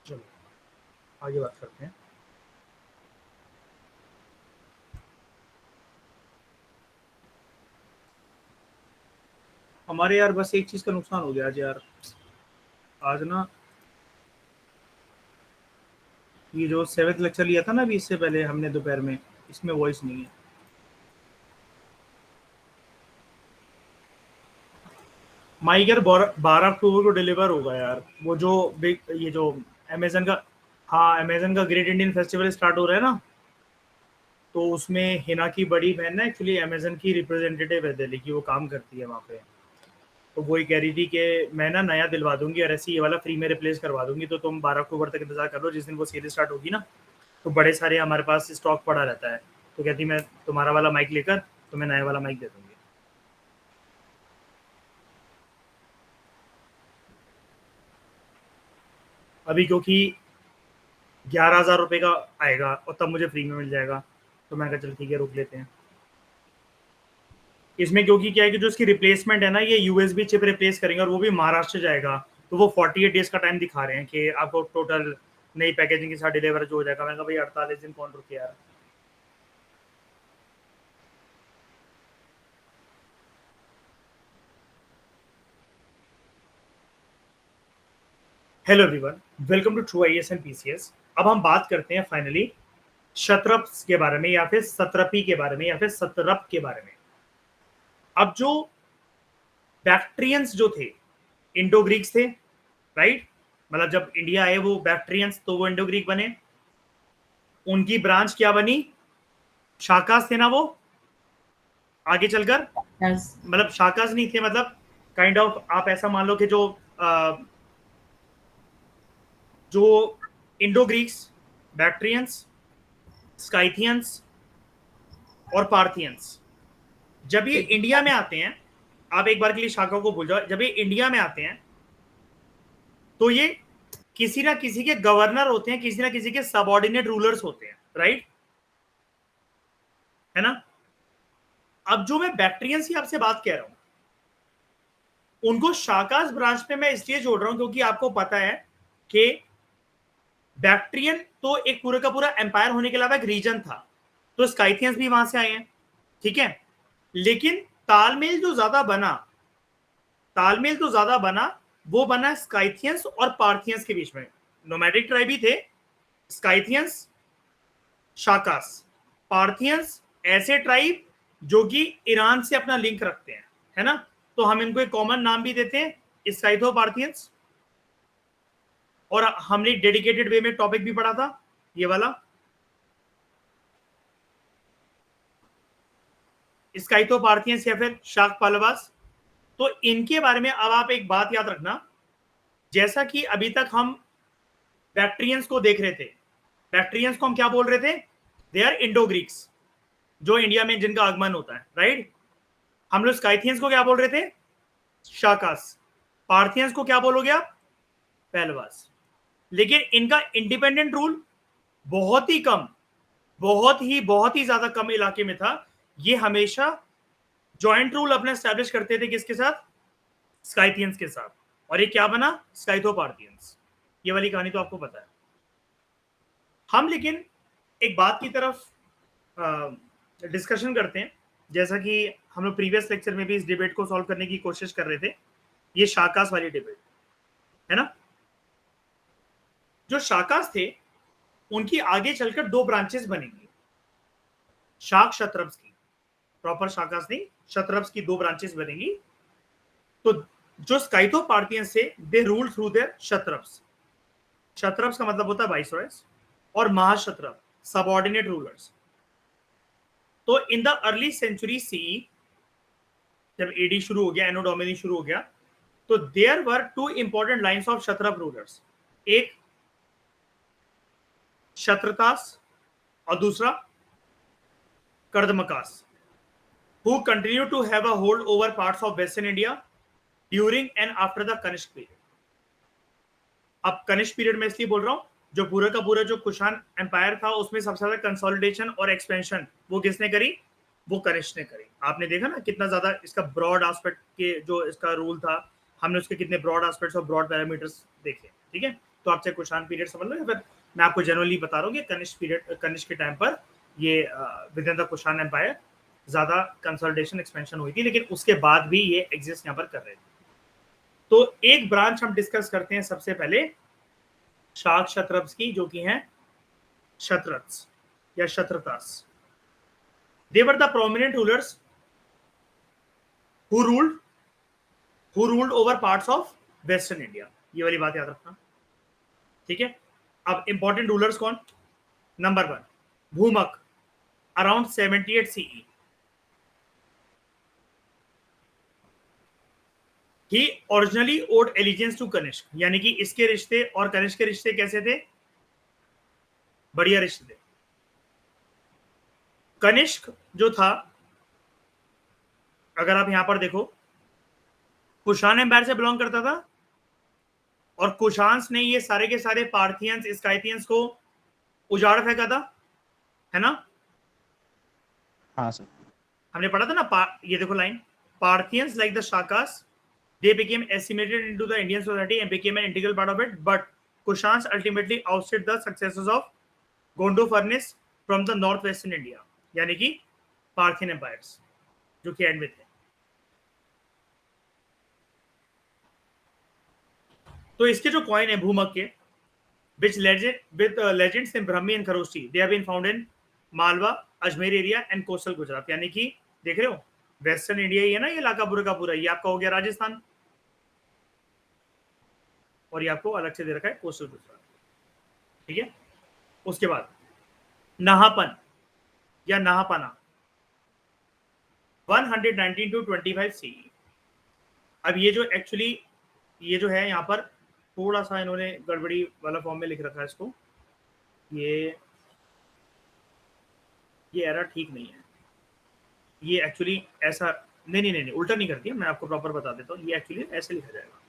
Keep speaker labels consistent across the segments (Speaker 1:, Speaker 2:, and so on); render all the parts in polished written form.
Speaker 1: चलो आगे बात करते हैं। हमारे यार बस एक चीज का नुकसान हो गया आज यार। आज ना ये जो सेवेंथ लेक्चर लिया था ना अभी इससे पहले हमने दोपहर में, इसमें वॉइस नहीं है। माइक यार 12 अक्टूबर को डिलीवर होगा यार। वो जो बिग ये जो अमेजन का, हाँ अमेजन का ग्रेट इंडियन फेस्टिवल स्टार्ट हो रहा है ना, तो उसमें हिना की बड़ी बहन ना एक्चुअली अमेजन की रिप्रेजेंटेटिव है दिल्ली की, वो काम करती है वहाँ पे। तो वही कह रही थी कि मैं ना नया दिलवा दूंगी और ऐसे ये वाला फ्री में रिप्लेस करवा दूंगी, तो तुम 12 अक्टूबर तक इंतजार कर लो, जिस दिन वो सेल स्टार्ट होगी ना तो बड़े सारे हमारे पास स्टॉक पड़ा रहता है। तो कहती मैं तुम्हारा वाला माइक लेकर तुम्हें नया वाला माइक दे दूंगी। अभी क्योंकि 11,000 रुपये का आएगा और तब मुझे फ्री में मिल जाएगा, तो मैं कहा चल ठीक है रुक लेते हैं इसमें। क्योंकि क्या है कि जो इसकी रिप्लेसमेंट है ना, ये यूएसबी चिप रिप्लेस करेंगे और वो भी महाराष्ट्र जाएगा। तो वो 48 डेज का टाइम दिखा रहे हैं कि आपको टोटल नई पैकेजिंग के साथ डिलीवर जो हो जाएगा। मैंने कहा भाई 48 दिन कौन रुके यार। Hello everyone, welcome to true I S and PCS. अब हम बात करते हैं फाइनली शतरप्स के बारे में, या फिर सत्रपी के बारे में, या फिर सतरप के बारे में। अब जो बैक्ट्रियंस जो थे, इंडो ग्रीक्स थे, राइट। मतलब जब इंडिया आए वो बैक्ट्रियंस, तो वो इंडो ग्रीक बने। उनकी ब्रांच क्या बनी, शाकास थे ना वो आगे चलकर।
Speaker 2: Yes.
Speaker 1: मतलब शाकास नहीं थे, मतलब काइंड ऑफ आप ऐसा मान लो कि जो इंडो ग्रीक्स, बैक्ट्रियंस, स्काइथियंस और पार्थियंस, जब ये इंडिया में आते हैं, आप एक बार के लिए शाखा को भूल जाओ, जब ये इंडिया में आते हैं तो ये किसी ना किसी के गवर्नर होते हैं, किसी ना किसी के सबऑर्डिनेट रूलर्स होते हैं, राइट, है ना। अब जो मैं बैक्ट्रियंस की आपसे बात कह रहा हूं, उनको शाकास ब्रांच में मैं इसलिए जोड़ रहा हूं क्योंकि आपको पता है कि बैक्ट्रियन तो एक पूरे का पूरा एम्पायर होने के अलावा एक रीजन था, तो स्काइथियंस भी वहां से आए हैं, ठीक है। लेकिन तालमेल जो ज्यादा बना, तालमेल तो ज्यादा बना, वो बना स्काइथियंस और पार्थियंस के बीच में। नोमैडिक ट्राइब ही थे स्काइथियंस, शाकास। पार्थियंस ऐसे ट्राइब जो कि ईरान से अपना लिंक रखते हैं, है ना। तो हम इनको एक कॉमन नाम भी देते हैं, स्काइथो पार्थियंस। और हमने डेडिकेटेड वे में टॉपिक भी पढ़ा था ये वाला, स्काइथो पार्थियंस या फिर शाक पालवास। तो इनके बारे में अब आप एक बात याद रखना, जैसा कि अभी तक हम बैक्ट्रियंस को देख रहे थे, बैक्ट्रियंस को हम क्या बोल रहे थे, दे आर इंडो ग्रीक्स, जो इंडिया में जिनका आगमन होता है, राइट। हम लोग स्काइथियंस को क्या बोल रहे थे, शाकास। पार्थियंस को क्या बोलोगे आप, पहलवास। लेकिन इनका इंडिपेंडेंट रूल बहुत ही कम, बहुत ही ज्यादा कम इलाके में था। ये हमेशा जॉइंट रूल अपने स्टैब्लिश करते थे, किसके साथ, स्काइथियंस के साथ। और ये क्या बना, स्काइथो पार्थियंस। ये वाली कहानी तो आपको पता है। हम लेकिन एक बात की तरफ डिस्कशन करते हैं, जैसा कि हम लोग प्रीवियस लेक्चर में भी इस डिबेट को सॉल्व करने की कोशिश कर रहे थे, ये शाकास वाली डिबेट, है ना। जो शाकास थे उनकी आगे चलकर दो ब्रांचेस बनेंगी, शाक शत्रप्स की, प्रॉपर शाकास नहीं, शत्रप्स की दो ब्रांचेस बनेंगी। तो जो स्काइथो पार्थियंस से दे रूल थ्रू देयर शत्रप्स। शत्रप्स का मतलब होता है वाइसरॉयस, और महाशत्रप सबऑर्डिनेट रूलर्स। तो in the early century C, जब एडी शुरू हो गया, एनो डोमिनी शुरू हो गया, तो there were two important lines of satrap rulers. एक शत्रतास और दूसरा कर्दमकास, who continue to have a hold over parts of western India during and after the Kanishk period। अब कनिष्क पीरियड में इसलिए बोल रहा हूं, जो पूरा का पूरा जो कुषाण एम्पायर था उसमें सबसे ज्यादा कंसोलिडेशन और एक्सपेंशन वो किसने करी, वो कनिष्क ने करी। आपने देखा ना कितना ज्यादा इसका ब्रॉड एस्पेक्ट के जो इसका रूल था, हमने उसके कितने ब्रॉड एस्पेक्ट्स और ब्रॉड पैरामीटर्स देखे, ठीक है। तो आप चाहे कुषाण पीरियड समझ लो, या फिर मैं आपको जनरली बता रहा हूँ कि कनिष्क पीरियड, कनिष्क के टाइम पर ये within the Kushan empire ज्यादा कंसोलिडेशन एक्सपेंशन हुई थी, लेकिन उसके बाद भी ये एग्जिस्ट यहाँ पर कर रहे थे। तो एक ब्रांच हम डिस्कस करते हैं सबसे पहले शाक क्षत्रप्स की, जो कि हैं क्षत्रप्स या क्षत्रतास। They were the prominent rulers who ruled over parts of Western India. ये वाली बात याद रखना, ठीक है। अब इंपॉर्टेंट रूलर्स कौन? Number 1 Bhumaka, around 78 CE। He originally owed allegiance to Kanishka, यानी कि इसके रिश्ते और कनिष्क के रिश्ते कैसे थे? बढ़िया रिश्ते थे। कनिष्क जो था, अगर आप यहां पर देखो, कुषाण एम्पायर से बिलोंग करता था, और कुशांस ने ये सारे के सारे पार्थियंस, स्काइथियंस को उजाड़ फेंका था, है ना?
Speaker 2: हाँ सर,
Speaker 1: हमने पढ़ा था ना, ये देखो line, Parthians like the Shakas, they became assimilated into the Indian society and became an integral part of it, but Kushans ultimately ousted the successors of Gondophares from the northwestern India, यानी कि Parthian empires जो कि and में थे। तो इसके जो coin है भूमक के, which legends in Brahmi and Kharoshti, they have been found in Malwa, Ajmer area and coastal Gujarat, यानी कि देख रहे हो वेस्टर्न इंडिया ही है ना ये इलाका पूरा का पूरा, ये आपका हो गया राजस्थान, और ये आपको अलग से दे रखा है कोस्टल गुजरात, ठीक है। उसके बाद नहापन या नहापना 119 to 25 CE। अब ये जो एक्चुअली ये जो है यहाँ पर थोड़ा सा इन्होंने गड़बड़ी वाला फॉर्म में लिख रखा है इसको, ये एरर ठीक नहीं है, ये एक्चुअली ऐसा नहीं उल्टा नहीं करती है, मैं आपको प्रॉपर बता देता हूँ, ये एक्चुअली ऐसे लिखा जाएगा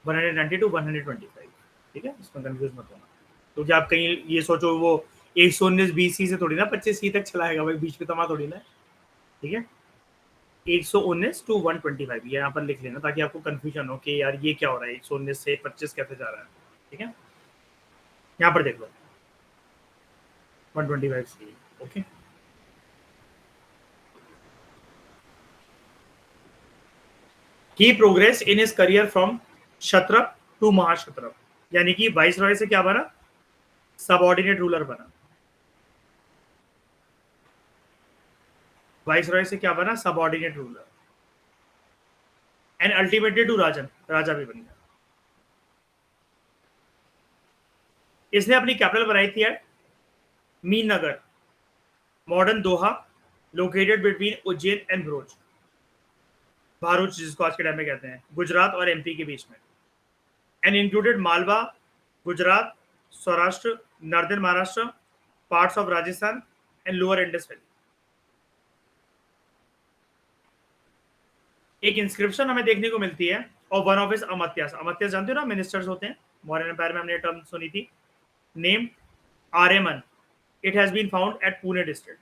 Speaker 1: 190 to 125, ठीक है, इसमें कंफ्यूज मत होना। तो क्या आप कहीं ये सोचो वो 119 BC से थोड़ी ना 25 CE तक चलाएगा भाई, बीच में तमा थोड़ी ना, ठीक है। 119 to 125 ये यहाँ पर लिख लेना, ताकि आपको कंफ्यूजन हो कि यार ये क्या हो रहा है, 119 से 25 कैसे जा रहा है, ठीक है। यहाँ पर देख लो 125 CE, okay. He progressed in his career from Kshatrapa to Mahakshatrapa, यानी कि वाइसरॉय से क्या बना? सबऑर्डिनेट रूलर बना। वाइसरॉय से क्या बना? Subordinate ruler, and ultimately to rajan, राजा भी बन गया। इसने अपनी कैपिटल बनाई थी at Minnagar, modern Doha, located between Ujjain and Bharuch, Bharuch जिसको आज के टाइम में कहते हैं, गुजरात और MP के बीच में, and included Malwa, Gujarat, Saurashtra, northern Maharashtra, parts of Rajasthan and lower Indus valley. एक इंस्क्रिप्शन हमें देखने को मिलती है और वन ऑफ हिज अमात्यास, अमात्यास जानते हो ना, मिनिस्टर्स होते हैं, मौर्यन एम्पायर में हमने टर्म सुनी थी, name Aryaman, it has been found at Pune district,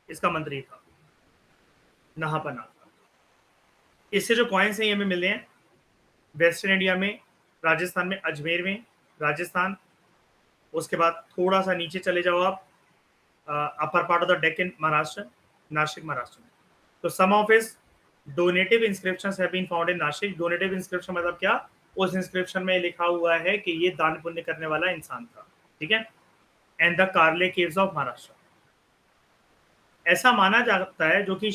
Speaker 1: इसका मंत्री था नहापना। इससे जो कॉइन्स हैं ये हमें मिले हैं वेस्टर्न इंडिया में, राजस्थान में, अजमेर में, राजस्थान, उसके बाद थोड़ा सा नीचे चले जाओ आप, upper part of the Deccan, Maharashtra, Nashik Maharashtra में। तो some of his donative inscriptions have been found in Nashik. Donative inscription मतलब क्या? उस इंस्क्रिप्शन में लिखा हुआ है कि ये दान पुण्य करने वाला इंसान था, ठीक है। And the Karle caves of Maharashtra, ऐसा माना जाता है जो कि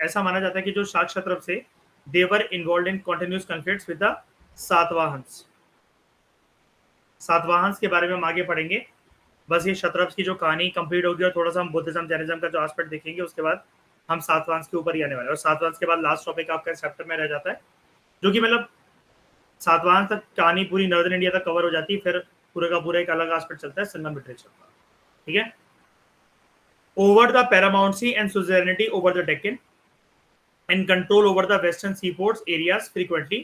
Speaker 1: ऐसा माना जाता है कि जो शाक क्षत्रप से they were involved in continuous conflicts with the सातवाहन्स। सातवाहन्स के बारे में हम आगे पढ़ेंगे। बस ये क्षत्रप्स की जो कहानी कंप्लीट होगी और थोड़ा सा हम बुद्धिज्म जैनिज्म का जो एस्पेक्ट देखेंगे, उसके बाद हम सातवाहन्स के ऊपर ही आने वाले हैं। और सातवाहन्स के बाद लास्ट टॉपिक आपका चैप्टर में रह जाता है, जो कि मतलब सातवाहन तक कहानी पूरी नॉर्दर्न इंडिया तक कवर हो जाती है, फिर पूरे का पूरा एक अलग एस्पेक्ट चलता है संगम लिटरेचर का, ठीक है। Over the paramountcy and suzerainty over the Deccan and control over the western seaports areas frequently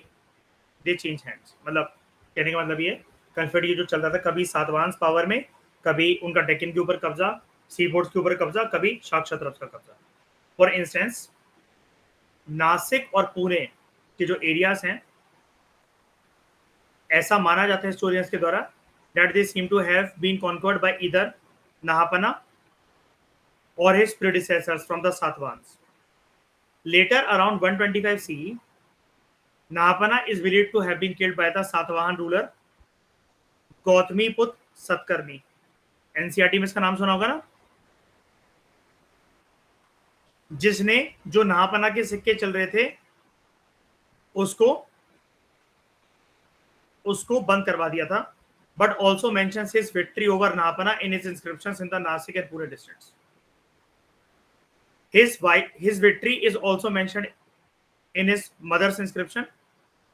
Speaker 1: they change hands। मतलब कहने का मतलब ये कन्फ्लिक्ट ये जो चलता था, कभी सातवाहन्स पावर में, कभी उनका डेक्कन के ऊपर कब्जा, सीपोर्ट्स के ऊपर कब्जा, कभी शाक क्षत्रप का कब्जा। फॉर इंस्टेंस नासिक और पुणे के जो एरियाज हैं, ऐसा माना जाता है हिस्टोरियंस के द्वारा that they seem to have been conquered by either Nahapana or his predecessors from the Satvans. Later, around 125 CE, Nahapana is believed to have been killed by the Satavahan ruler Gautamiputra Satkarni. NCERT में इसका नाम सुना होगा ना, जिसने जो नहापना के सिक्के चल रहे थे उसको बंद करवा दिया था. But also mentions his victory over Nahapana in his inscriptions in the Nasik and Pune districts. His victory is also mentioned in his mother's inscription,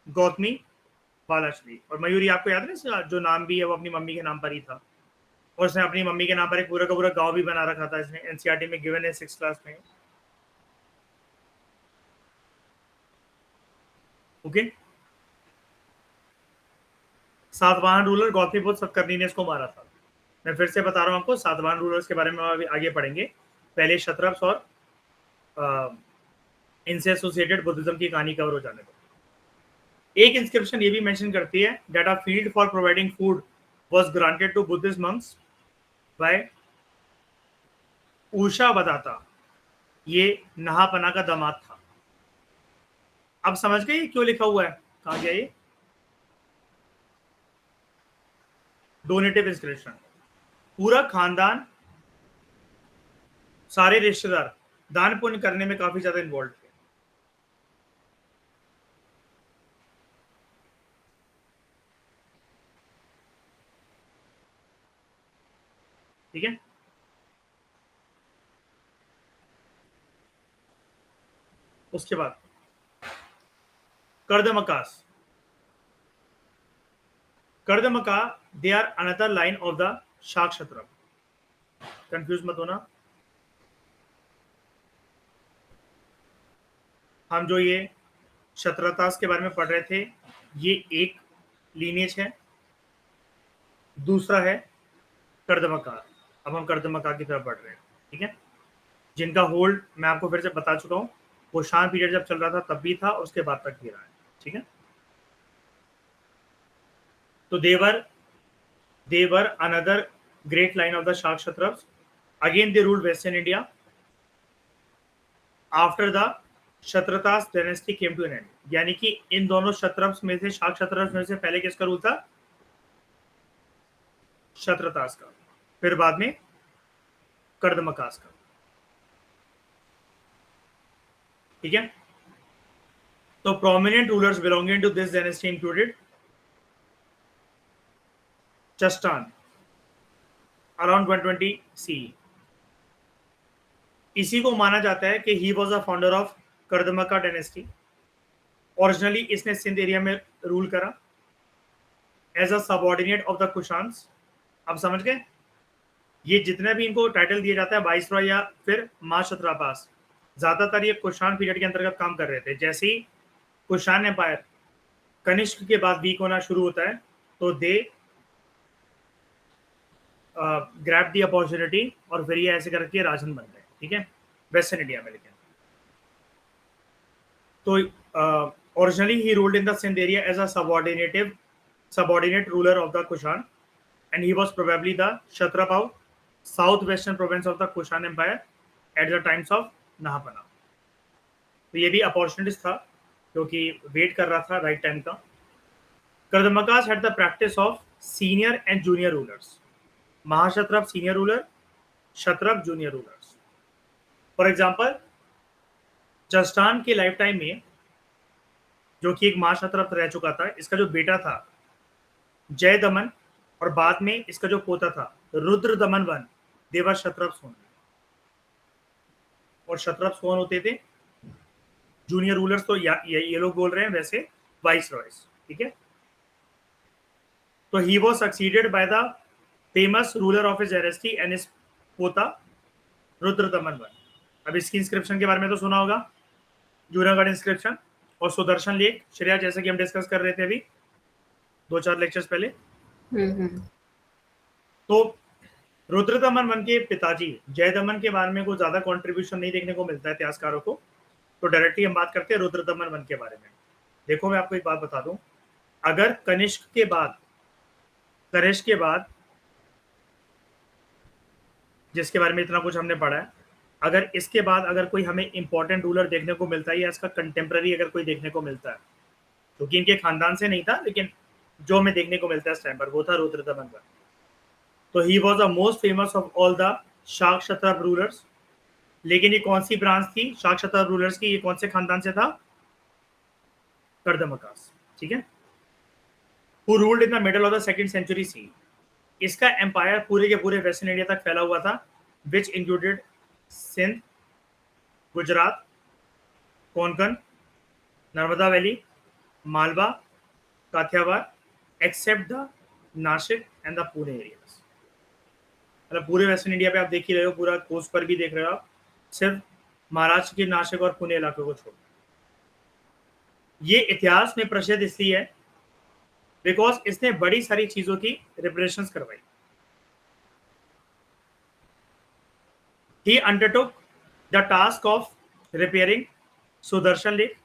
Speaker 1: Gautami Balashri. और मयूरी आपको याद है जो नाम भी है वो अपनी मम्मी के नाम पर ही था, और उसने अपनी मम्मी के नाम पर एक पूरा का पूरा गांव भी बना रखा था. इसने एनसीईआरटी में गिवन है 6th क्लास में. ओके, सातवाहन रूलर गौतमीपुत्र सतकर्णी ने इसको मारा था. मैं फिर से बता रहा हूं आपको, सातवाहन रूलर्स के बारे में अभी आगे पढ़ेंगे. पहले क्षत्रप्स और इनसे एसोसिएटेड बुद्धिज्म की कहानी कवर हो जाने दो. एक इंस्क्रिप्शन ये भी मेंशन करती है that a field for providing food was granted to Buddhist monks by Ushavadata. ये नहापना का दामाद था. अब समझ गए क्यों लिखा हुआ है, कहां गया ये डोनेटिव इंस्क्रिप्शन. पूरा खानदान, सारे रिश्तेदार दान पुण्य करने में काफी ज्यादा इन्वॉल्व थे. ठीक है, उसके बाद Kardamakas. Kardamaka they are another line of the Shaka Kshatrapa. Confuse मत होना. हम जो ये क्षत्रतास के बारे में पढ़ रहे थे, ये एक लीनेज है, दूसरा है कर्दमका. अब हम कर्दमका की तरफ बढ़ रहे हैं. ठीक है, जिनका होल्ड मैं आपको फिर से बता चुका हूं, कुषाण पीरियड जब चल रहा था तब भी था, उसके बाद तक भी रहा है. ठीक है, तो there another great line of the Shaka Kshatrapas. Again they ruled western India after the Kshaharatas dynasty came to an end. यानी कि इन दोनों क्षत्रप्स में से, शाक क्षत्रप्स में से पहले किसका रूल था, क्षत्रतास का, फिर बाद में कर्दमकास का. ठीक है, तो prominent rulers belonging to this dynasty included Chastana around 120 CE. इसी को माना जाता है कि he was a founder of Kardamaka dynasty. Originally इसने सिंध एरिया में रूल करा as a subordinate of the Kushans. अब समझ गए, ये जितने भी इनको टाइटल दिया जाता है वाइसरॉय या फिर महाक्षत्रपास, ज्यादातर ये कुषाण पीरियड के अंतर्गत काम कर रहे थे. जैसे ही कुषाण एम्पायर कनिष्क के बाद वीक होना शुरू होता है तो दे ग्रैब दी अपॉर्चुनिटी और फिर ये ऐसे करके राजन बन गए. ठीक है, वेस्टर्न इंडिया में. लेकिन तो ओरिजिनली ही ruled in the Sindh area as a subordinate ruler of the Kushan, and he was probably the Kshatrap of southwestern province of the Kushan Empire at the times of Nahapana. तो ये भी opportunities था क्योंकि wait कर रहा था right time का. Kardamakas had the practice of senior and junior rulers. Mahakshatrapa senior ruler, kshatrapa junior rulers. For example Chastana के लाइफ टाइम में, जो कि एक महाक्षत्रप रह चुका था, इसका जो बेटा था जय दमन और बाद में इसका जो पोता था रुद्र दमन वन, देवर क्षत्रप सोन. और क्षत्रप सोन होते थे जूनियर रूलर्स. तो ये लोग बोल रहे हैं वैसे वाइस रॉयस. ठीक है, तो he was succeeded by the famous ruler of his dynasty and his पोता रुद्र दमन वन. अब इसकी इंस्क्रिप्शन के बारे में तो सुना होगा, जूनागढ़ इंस्क्रिप्शन और सुदर्शन लेख श्रेया, जैसे कि हम डिस्कस कर रहे थे अभी 2-4 लेक्चर्स पहले. तो रुद्र दमन वन के पिताजी जय दमन के बारे में कोई ज्यादा कंट्रीब्यूशन नहीं देखने को मिलता है इतिहासकारों को, तो डायरेक्टली हम बात करते हैं रुद्र दमन वन के बारे में. देखो मैं आपको एक बात बता दूं, अगर कनिष्क के बाद जिसके बारे में इतना कुछ हमने पढ़ा है, अगर इसके बाद अगर कोई हमें इंपॉर्टेंट रूलर देखने को मिलता है या इसका कंटेम्प्रेरी अगर कोई देखने को मिलता है, क्योंकि इनके खानदान से नहीं था, लेकिन जो हमें देखने को मिलता है इस टाइम पर वो था रुद्रदमन। तो he was the most famous of all the Shaka Kshatrapa rulers. लेकिन ये कौन सी ब्रांच थी शाक क्षत्रप रूलर्स की, ये कौन से खानदान से था? कर्दमकास, ठीक है। Who ruled in the middle of the second century C. इसका एम्पायर पूरे के पूरे वेस्टर्न इंडिया तक फैला हुआ था, which included Sindh, Gujarat, Konkan, Narmada valley, Malwa, Kathiawar, except the Nasik and the Pune areas. मतलब पूरे वेस्टर्न इंडिया पे आप देख ही रहे हो, पूरा कोस्ट पर भी देख रहे हो आप, सिर्फ महाराष्ट्र के नासिक और पुणे इलाके को छोड़। ये इतिहास में प्रसिद्ध इसलिए है बिकॉज इसने बड़ी सारी चीजों की रिपरेशंस करवाई। He undertook the task of repairing Sudarshan lake,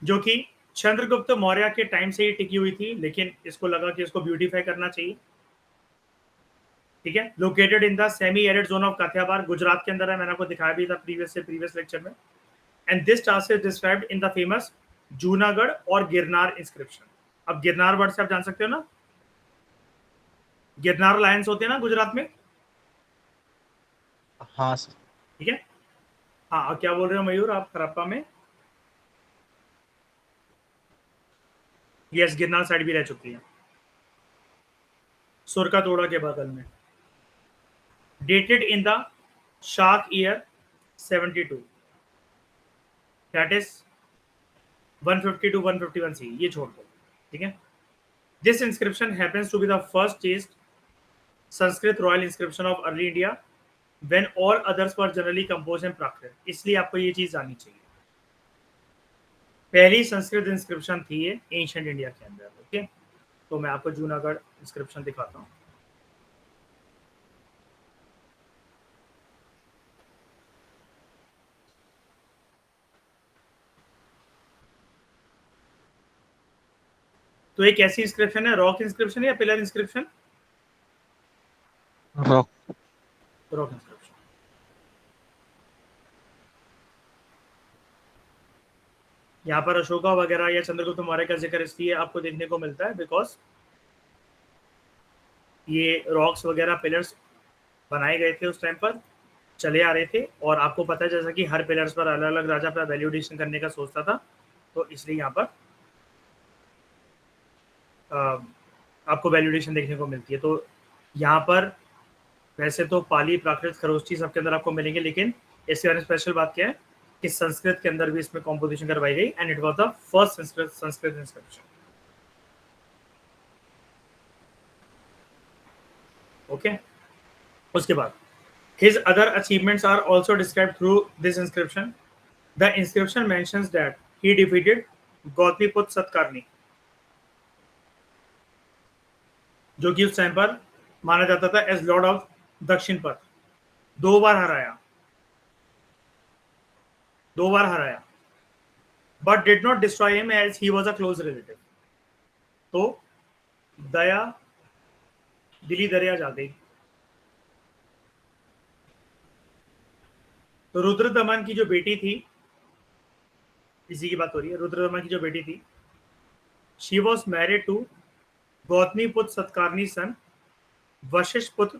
Speaker 1: जो कि चंद्रगुप्त मौर्य के टाइम से ही टिकी हुई थी, लेकिन इसको लगा कि इसको ब्यूटीफाई करना चाहिए, ठीक है। Located in the semi arid zone of Kathiawar, Gujarat के अंदर है, मैंने आपको दिखाया भी था प्रीवियस लेक्चर में। And this task is described in the famous Junagadh और गिरनार इंस्क्रिप्शन। अब गिरनार वर्ड से आप जान सकते हो ना, गिरनार लायंस होते हैं ना गुजरात में,
Speaker 2: हाँ सर।
Speaker 1: ठीक है। हाँ, क्या बोल रहे हो मयूर आप हड़प्पा में? यस, गिरनार साइड भी रह चुकी है, सुरका तोड़ा के बगल में। Dated in the Shaka year 72, that is 150 to 151 C, ये छोड़ दो, ठीक है। This inscription happens to be the first chaste Sanskrit royal inscription of early India when all others were generally composed in Prakrit. इसलिए आपको ये चीज जाननी चाहिए, पहली संस्कृत इंस्क्रिप्शन थी ये एंशिएंट इंडिया के अंदर, ओके। तो मैं आपको जूनागढ़ इंस्क्रिप्शन दिखाता हूँ। तो एक ऐसी इंस्क्रिप्शन है, रॉक इंस्क्रिप्शन या pillar inscription?
Speaker 2: Rock.
Speaker 1: Rock inscription. यहाँ पर अशोका वगैरह या चंद्रगुप्त मौर्य का जिक्र इसलिए आपको देखने को मिलता है बिकॉज ये रॉक्स वगैरह पिलर्स बनाए गए थे उस टाइम पर, चले आ रहे थे, और आपको पता है जैसा कि हर पिलर्स पर अलग अलग राजा अपना वैल्यूडेशन करने का सोचता था, तो इसलिए यहाँ पर आपको वैल्यूडेशन देखने को मिलती है। तो यहाँ पर वैसे तो पाली, प्राकृत, खरोष्ठी सबके अंदर आपको मिलेंगे, लेकिन इसके बारे में स्पेशल बात क्या है कि संस्कृत के अंदर भी इसमें कॉम्पोजिशन करवाई गई, and it was the first Sanskrit inscription, okay. उसके बाद his other achievements are also described through this inscription. The inscription mentions that he defeated Gautmiput Satkarni, जो कि उस टाइम पर माना जाता था एज लॉर्ड ऑफ दक्षिण पथ। दो बार हराया, but did not destroy him as he was a close relative. तो दिली दरिया जा गई। तो रुद्रदमन की जो बेटी थी, इसी की बात हो रही है, रुद्रदमन की जो बेटी थी, she was married to Gautamiputra Satakarni son Vasishthiputra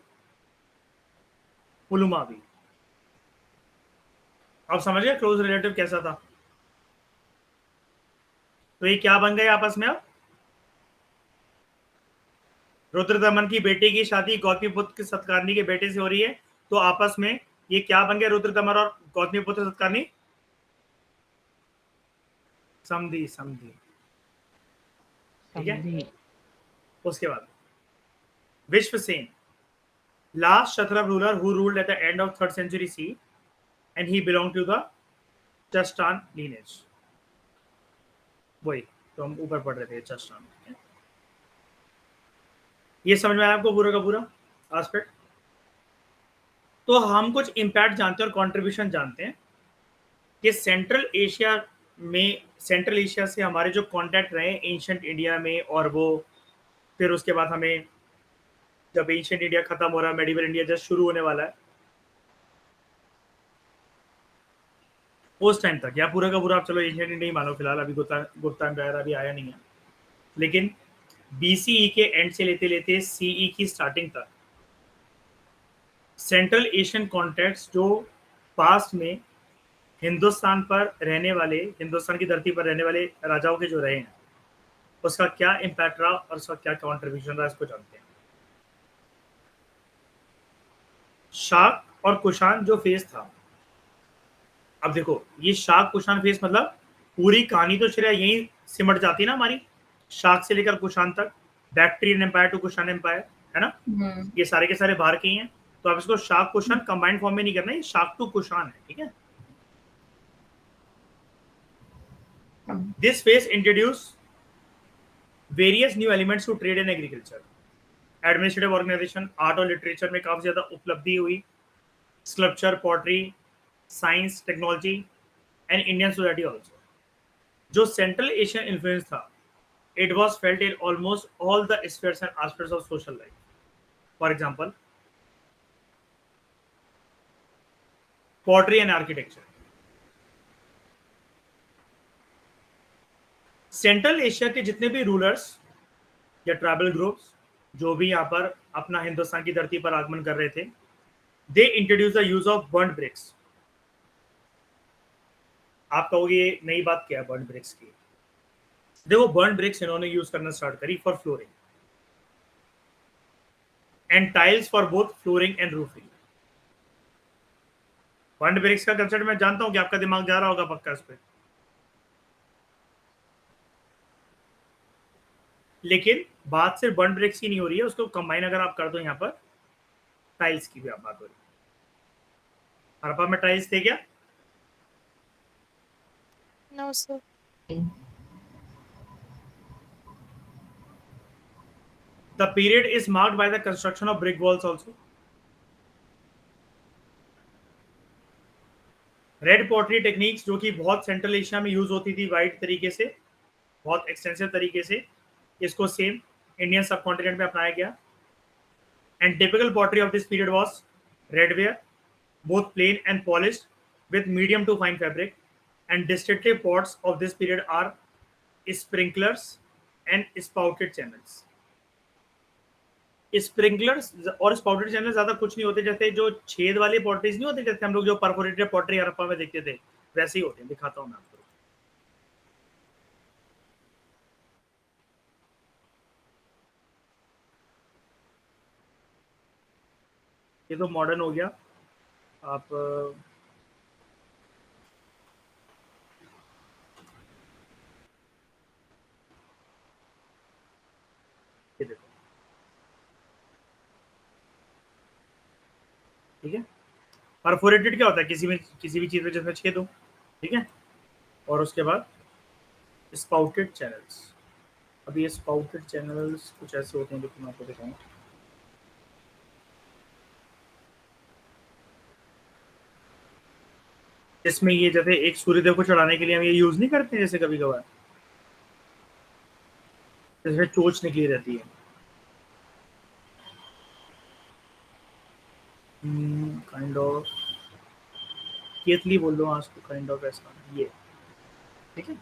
Speaker 1: Pulumavi. आप समझ गए क्लोज रिलेटिव कैसा था? तो ये क्या बन गए आपस में? अब रुद्रदमन की बेटे की शादी गौतमीपुत्र सत्कारनी के बेटे से हो रही है, तो आपस में ये क्या बन गए रुद्रदमन और गौतमीपुत्र सत्कारनी? समधी, ठीक है। उसके बाद Vishvasena, last kshatrapa ruler who ruled at the end of 3rd century C, and he belonged to the Chastana lineage। वही तो हम ऊपर पढ़ रहे थे, चस्टान। ये समझ में आया आपको पूरा का पूरा एस्पेक्ट? तो हम कुछ इम्पैक्ट जानते हैं और कंट्रीब्यूशन जानते हैं कि सेंट्रल एशिया में सेंट्रल एशिया से हमारे जो कॉन्टैक्ट रहे एंशंट इंडिया में, और वो फिर उसके बाद हमें जब एंशंट इंडिया खत्म हो रहा है, मेडिवल इंडिया जस्ट शुरू होने वाला है, उस टाइम तक, या पूरा का पूरा आप चलो एंशंट इंडिया ही मानो फिलहाल, अभी गुप्ता एम्पायर अभी आया नहीं है, लेकिन बीसीई के एंड से लेते लेते सीई की स्टार्टिंग तक सेंट्रल एशियन कॉन्टैक्ट्स जो पास्ट में हिंदुस्तान पर रहने वाले, हिंदुस्तान की धरती पर रहने वाले राजाओं के जो रहे हैं, उसका क्या इम्पैक्ट रहा और उसका क्या कॉन्ट्रीब्यूशन रहा, इसको जानते हैं। शाक और कुषाण जो फेस था, अब देखो ये शाक कुषाण फेस मतलब पूरी कहानी तो श्रेया यही सिमट जाती है ना हमारी, शाक से लेकर कुषाण तक, Bactrian empire to Kushan empire, है ना, ये सारे के सारे बाहर के ही हैं, तो आप इसको शाक कुषाण कंबाइंड फॉर्म में नहीं करना, ये शाक टू कुषाण है, ठीक है। This phase introduce various new elements to trade and agriculture, administrative organisation, art और लिटरेचर में काफी ज्यादा उपलब्धि हुई, sculpture, pottery, science, technology and Indian society also. जो सेंट्रल एशियन इन्फ्लुएंस था, it was felt in almost all the spheres and aspects of social life. For example, pottery and architecture. Central Asia के जितने भी rulers या tribal groups जो भी यहाँ पर अपना हिंदुस्तान की धरती पर आगमन कर रहे थे, they introduce the use of burned bricks. आप कहोगे ये नई बात क्या है बर्न्ड ब्रिक्स की? देखो बर्न्ड ब्रिक्स इन्होंने यूज करना स्टार्ट करी for flooring and tiles for both flooring and roofing. Burned bricks का कंसेप्ट मैं जानता हूं कि आपका दिमाग जा रहा होगा पक्का इस पे, लेकिन बात सिर्फ बर्न्ड ब्रिक्स की नहीं हो रही है, उसको कंबाइन अगर आप कर दो यहाँ पर टाइल्स की भी आप बात हो रही है। हड़प्पा में टाइल्स थे क्या?
Speaker 3: No sir.
Speaker 1: The period is marked by the construction of brick walls also. Red pottery techniques जो कि बहुत सेंट्रल एशिया में यूज होती थी वाइड तरीके से, बहुत एक्सटेंसिव तरीके से, इसको सेम इंडियन सब कॉन्टिनेंट में अपनाया गया। And typical pottery of this period was redware, both plain and polished with medium to fine fabric, and distinctive pots of this period are sprinklers and spouted channels. Sprinklers और स्पाउटेड channel ज्यादा कुछ नहीं होते, जैसे जो छेद वाले पॉटरीज नहीं होते, जैसे हम लोग जो परफोरेटेड पॉटरी हड़प्पा में देखते थे वैसे ही होते हैं। दिखाता हूं मैं आपको, ये तो मॉडर्न हो गया। आप ये देखो, ठीक है। परफोरेटेड क्या होता है? किसी भी चीज में जिसमें छेद हो, ठीक है। और उसके बाद स्पाउटेड चैनल्स। अब ये स्पाउटेड चैनल्स कुछ ऐसे होते हैं, जो मैं आपको दिखाऊं। इसमें ये जैसे एक सूर्यदेव को चढ़ाने के लिए हम ये यूज नहीं करते जैसे कभी कभार, जिसमें चोंच निकली रहती है, काइंड ऑफ केतली बोल दो आज को, काइंड ऑफ ऐसा ये, ठीक है।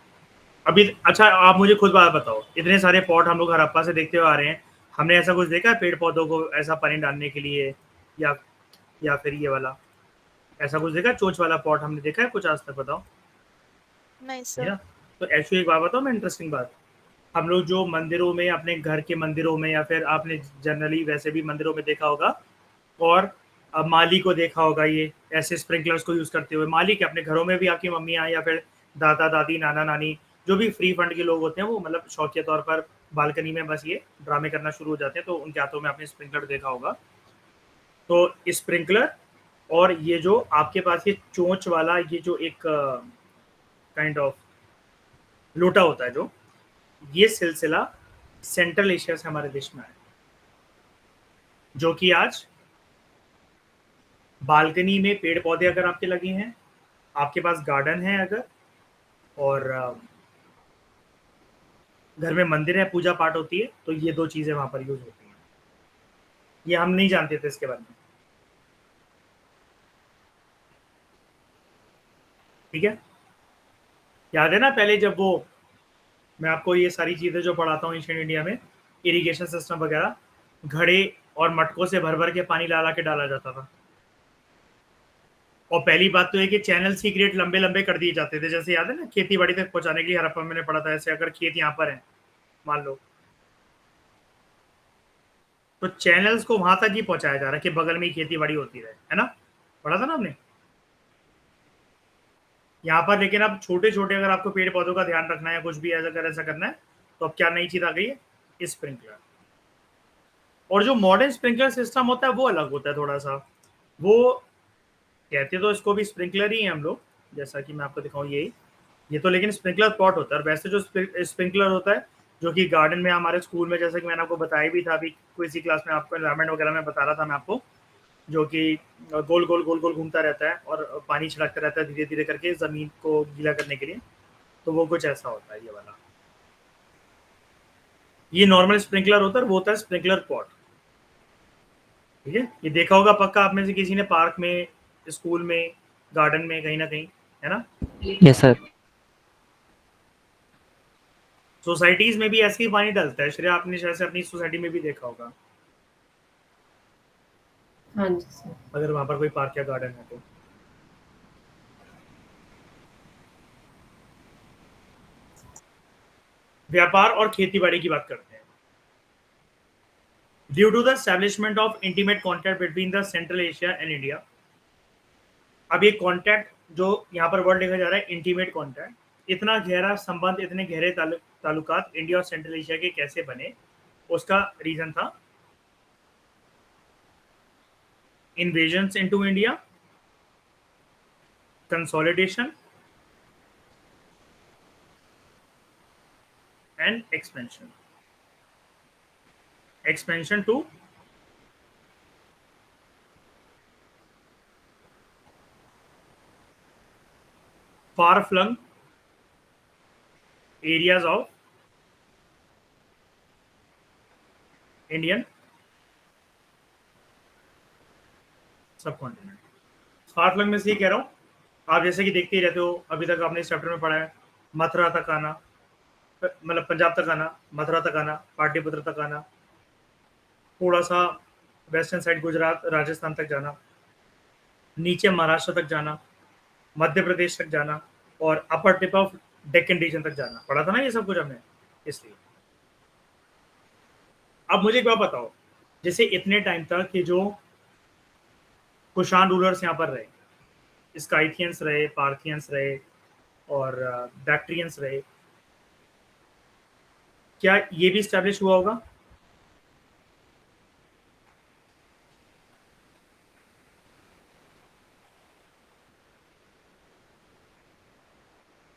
Speaker 1: अभी अच्छा आप मुझे खुद बात बताओ, इतने सारे पॉट हम लोग हड़प्पा से देखते हुए आ रहे हैं, हमने ऐसा कुछ देखा है पेड़ पौधों को ऐसा पानी डालने के लिए, या फिर ये वाला ऐसा कुछ देखा, चोंच वाला पॉट हमने देखा है कुछ आज तक? बताओ।
Speaker 3: नहीं
Speaker 1: है
Speaker 3: सर।
Speaker 1: ना? तो ऐसी एक बात बताओ मैं, इंटरेस्टिंग बात, हम लोग जो मंदिरों में, अपने घर के मंदिरों में, या फिर आपने जनरली वैसे भी मंदिरों में देखा होगा, और अब माली को देखा होगा ये ऐसे स्प्रिंकलर्स को यूज करते हुए। माली के अपने घरों में भी आपकी मम्मियाँ या फिर दादा दादी, नाना नानी, जो भी फ्री फंड के लोग होते हैं, वो मतलब शौकिया तौर पर बालकनी में बस ये ड्रामे करना शुरू हो जाते हैं, तो उनके हाथों में आपने स्प्रिंकलर देखा होगा। तो स्प्रिंकलर और ये जो आपके पास ये चोंच वाला, ये जो एक काइंड ऑफ लोटा होता है, जो ये सिलसिला सेंट्रल एशिया से हमारे देश में आया, जो कि आज बालकनी में पेड़ पौधे अगर आपके लगे हैं, आपके पास गार्डन है अगर, और घर में मंदिर है, पूजा पाठ होती है, तो ये 2 चीज़ें वहाँ पर यूज़ होती हैं। ये हम नहीं जानते थे इसके बारे में। ठीक है? याद है ना पहले जब वो मैं आपको ये सारी चीज़ें जो पढ़ाता हूँ एंशिएंट इंडिया में, इरिगेशन सिस्टम वगैरह, घड़े और मटकों से भर-भर के पानी ला-ला के डाला जाता था। और पहली बात तो ये कि चैनल्स की ग्रेड लंबे-लंबे कर दिए जाते थे। जैसे याद है ना खेती-बाड़ी तक पहुँचाने के लिए हड़प्पा मैंने पढ़ा था, ऐसे अगर खेत यहाँ पर है, मान लो, तो चैनल्स को वहां तक ही पहुंचाया जा रहा है कि बगल में ही खेती-बाड़ी होती रहे, है ना? पढ़ा था ना आपने? यहाँ पर लेकिन अब छोटे-छोटे अगर आपको पेड़-पौधों का ध्यान रखना है, कुछ भी ऐसा करना है, तो अब क्या नई चीज़ आ गई है? स्प्रिंकलर। और जो मॉडर्न स्प्रिंकलर सिस्टम होता है वो अलग होता है थोड़ा-सा। वो कहते तो इसको भी स्प्रिंकलर ही है हम लोग, जैसा कि मैं आपको दिखाऊँ यही। ये तो लेकिन स्प्रिंकलर पॉट होता है और वैसे जो स्प्रिंकलर होता है, जो कि गार्डन में हमारे स्कूल में, जैसा कि मैंने आपको बताया भी था अभी किसी क्लास में, आपको एनवायरनमेंट वगैरह में बता रहा था मैं आपको, जो कि गोल-गोल घूमता रहता है और पानी छिड़कता रहता है धीरे-धीरे करके ज़मीन को गीला करने के लिए। तो वो कुछ ऐसा होता है ये वाला। ये नॉर्मल स्प्रिंकलर होता है, वो होता है स्प्रिंकलर पॉट। ठीक है? ये देखा होगा पक्का आप में से किसी ने पार्क में, स्कूल में, गार्डन में, कहीं न कहीं, है ना?
Speaker 2: Yes sir.
Speaker 1: सोसाइटीज़ में भी ऐसे ही पानी डलता है। श्रेया, आपने शायद से अपनी सोसाइटी में भी देखा होगा,
Speaker 4: हाँ जी सर।
Speaker 1: अगर वहाँ पर कोई पार्क या गार्डन है तो। व्यापार और खेती-बाड़ी की बात करते हैं। Due to the establishment of intimate contact between the central Asia and India. अब ये कॉन्टैक्ट जो यहाँ पर वर्ड लिखा जा रहा है, इंटीमेट कॉन्टैक्ट, इतना गहरा संबंध, इतने गहरे ताल्लुकात इंडिया और सेंट्रल एशिया के कैसे बने? उसका रीजन था invasions into India, consolidation and expansion to far-flung areas of Indian subcontinent. Far flung में से कह रहा हूँ, आप जैसे कि देखते ही रहते हो, अभी तक आपने इस चैप्टर में पढ़ा है, मथुरा तक आना, मतलब पंजाब तक आना, मथुरा तक आना, पाटलिपुत्र तक आना, थोड़ा सा वेस्टर्न साइड गुजरात, राजस्थान तक जाना, नीचे महाराष्ट्र तक जाना, मध्य प्रदेश तक जाना, और अपर टिप ऑफ डेक्कन रीजन तक जाना। पढ़ा था ना ये सब कुछ हमने, इसलिए। अब मुझे एक बात बताओ, जैसे इतने टाइम तक कि जो कुषाण रूलर्स यहाँ पर रहे, स्काइथियंस रहे, पार्थियंस रहे और बैक्ट्रियंस रहे, क्या ये भी स्टैब्लिश हुआ होगा?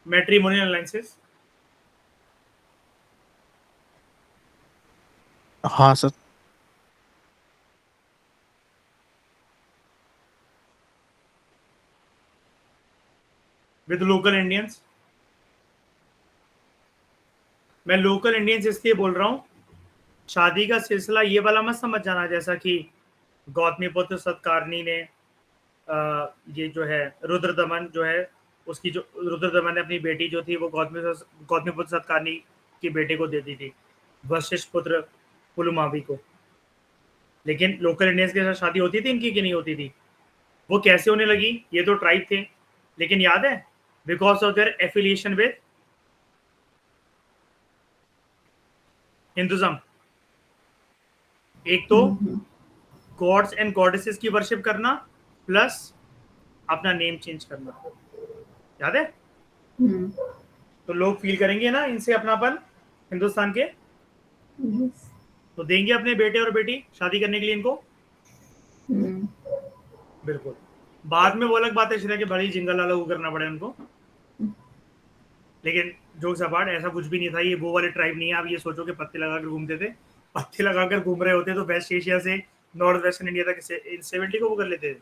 Speaker 1: Matrimonial alliances?
Speaker 2: हाँ सर।
Speaker 1: With local Indians? मैं लोकल इंडियंस इसलिए बोल रहा हूँ, शादी का सिलसिला ये वाला मत समझ जाना, जैसा कि गौतमीपुत्र सत्कारनी ने ये जो है रुद्रदमन जो है, उसकी जो रुद्रदमन ने अपनी बेटी जो थी वो गौतमीपुत्र सत्कारनी की बेटे को दे दी थी, वशिष्ठ पुत्र पुलुमावी को। लेकिन लोकल इंडियंस के साथ शादी होती थी इनकी कि नहीं होती थी? वो कैसे होने लगी? ये तो ट्राइब थे, लेकिन याद है, because of their affiliation with Hinduism. एक तो गॉड्स एंड गॉडेसेस की वर्शिप करना, प्लस अपना नेम चेंज करना, याद है? तो लोग फील करेंगे ना इनसे अपनापन हिंदुस्तान के, तो देंगे अपने बेटे और बेटी शादी करने के लिए इनको। बिल्कुल। बाद में वो अलग बात है श्रेया कि बड़ी जिंगल वाला वो करना पड़े उनको, लेकिन जोक्स अपार्ट, ऐसा कुछ भी नहीं था। ये वो वाले ट्राइब नहीं है। आप ये सोचो कि पत्ते लगाकर घूमते थे, पत्ते लगाकर घूम रहे होते तो वेस्ट एशिया से नॉर्थ वेस्टर्न इंडिया तक 70 को वो कर लेते थे।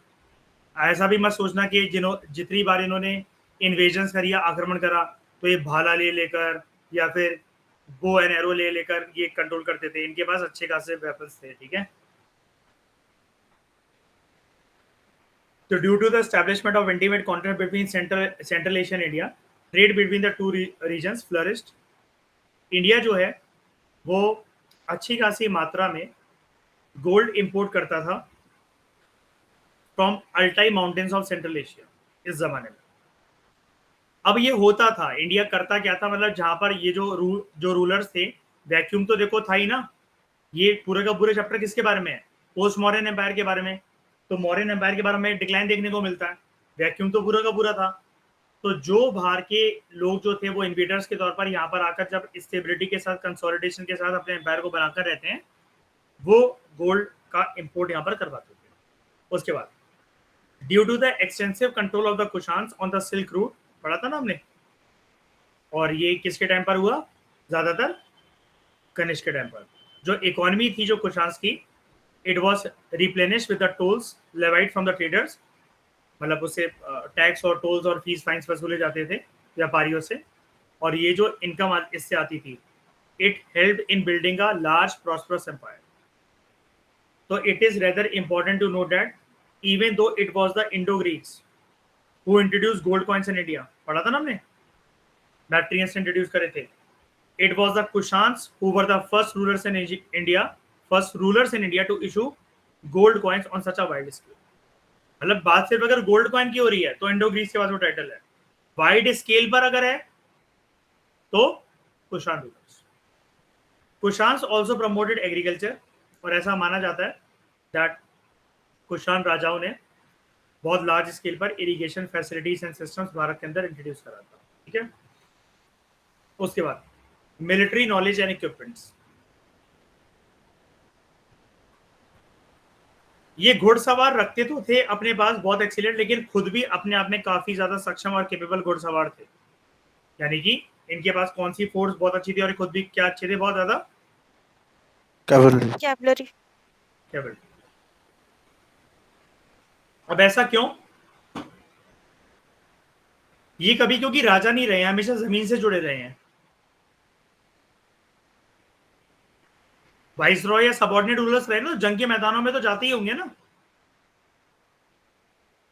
Speaker 1: ऐसा भी मत सोचना कि जितनी बार इन्होंने इन्वेजन करिया, आक्रमण करा, तो ये भाला ले लेकर या फिर बो एंड एरो ले लेकर ये कंट्रोल करते थे। इनके पास अच्छे खासे वेपन्स थे, ठीक है। तो due to the establishment of intimate contact between central Asian India, trade between the two regions flourished. India जो है वो अच्छी खासी मात्रा में गोल्ड इंपोर्ट करता था from Altai mountains of central Asia इस जमाने में। अब ये होता था, इंडिया करता क्या था, मतलब जहां पर ये जो रूलर्स थे, वैक्यूम तो देखो था ही ना। ये पूरे का पूरे चैप्टर किसके बारे में है? पोस्ट मॉडर्न एम्पायर के बारे में। तो मॉडर्न एम्पायर के बारे में डिक्लाइन देखने को मिलता है, वैक्यूम तो पूरा का पूरा था। तो जो बाहर के लोग जो थे वो इन्वेडर्स के तौर पर यहाँ पर आकर जब स्टेबिलिटी के साथ, कंसोलिडेशन के साथ अपने एम्पायर को बनाकर रहते हैं, वो गोल्ड का इंपोर्ट यहाँ पर करवाते थे। उसके बाद due to the extensive control of the Kushans on the silk route, पढ़ा था ना हमने, और ये किसके टाइम पर हुआ? ज्यादातर कनिष्क के टाइम पर। जो इकोनॉमी थी जो कुशान्स की, it was replenish with the tolls levied from the traders, मतलब उससे टैक्स और टोल्स और फीस फाइन्स वसूले जाते थे व्यापारियों से, और ये जो इनकम इससे आती थी, it help in building a large prosperous empire. तो it is rather important to note that even though it was the Indo Greeks who introduce gold coins in India, पढ़ा था ना हमने, बैक्ट्रियंस इंट्रोड्यूस करे थे। It was the Kushans who were the first rulers in India to issue gold coins on such a wide scale. मतलब बात सिर्फ अगर गोल्ड कॉइन की हो रही है तो इंडो ग्रीस के पास वो टाइटल है। वाइड स्केल पर अगर है तो Kushan rulers. Kushans also promoted agriculture, और ऐसा माना जाता है that कुशान राजाओं ने बहुत लार्ज स्केल पर irrigation facilities and systems Bharat के अंदर इंट्रोड्यूस करा था, ठीक है। उसके बाद मिलिट्री नॉलेज एंड इक्विपमेंट्स। ये घुड़सवार रखते तो थे अपने पास बहुत एक्सीलेंट, लेकिन खुद भी अपने आप में काफी ज्यादा सक्षम और कैपेबल घुड़सवार थे। यानी कि इनके पास कौन सी फोर्स बहुत अच्छी थी और खुद भी क्या अच्छे थे, बहुत ज्यादा
Speaker 3: कैवलरी।
Speaker 1: कैपेबल। अब ऐसा क्यों? ये कभी क्योंकि राजा नहीं रहे, हमेशा जमीन से जुड़े रहे हैं। वाइसरॉय या सबऑर्डिनेट रूलर्स रहे ना, जंग के मैदानों में तो जाते ही होंगे ना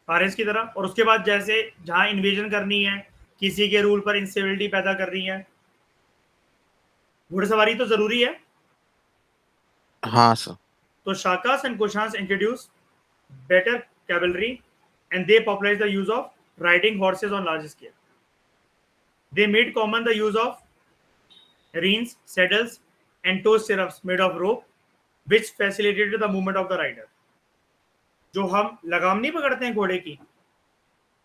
Speaker 1: फारिस की तरह। और उसके बाद जैसे जहां इन्वेजन करनी है, किसी के रूल पर इंस्टेबिलिटी पैदा कर रही है, घुड़सवारी तो जरूरी है।
Speaker 2: हाँ सर।
Speaker 1: तो Shakas and Kushans introduce better cavalry and they popularized the use of riding horses on large scale. They made common the use of reins, saddles, and toe stirrups made of rope, which facilitated the movement of the rider. जो हम लगाम नहीं पकड़ते हैं घोड़े की,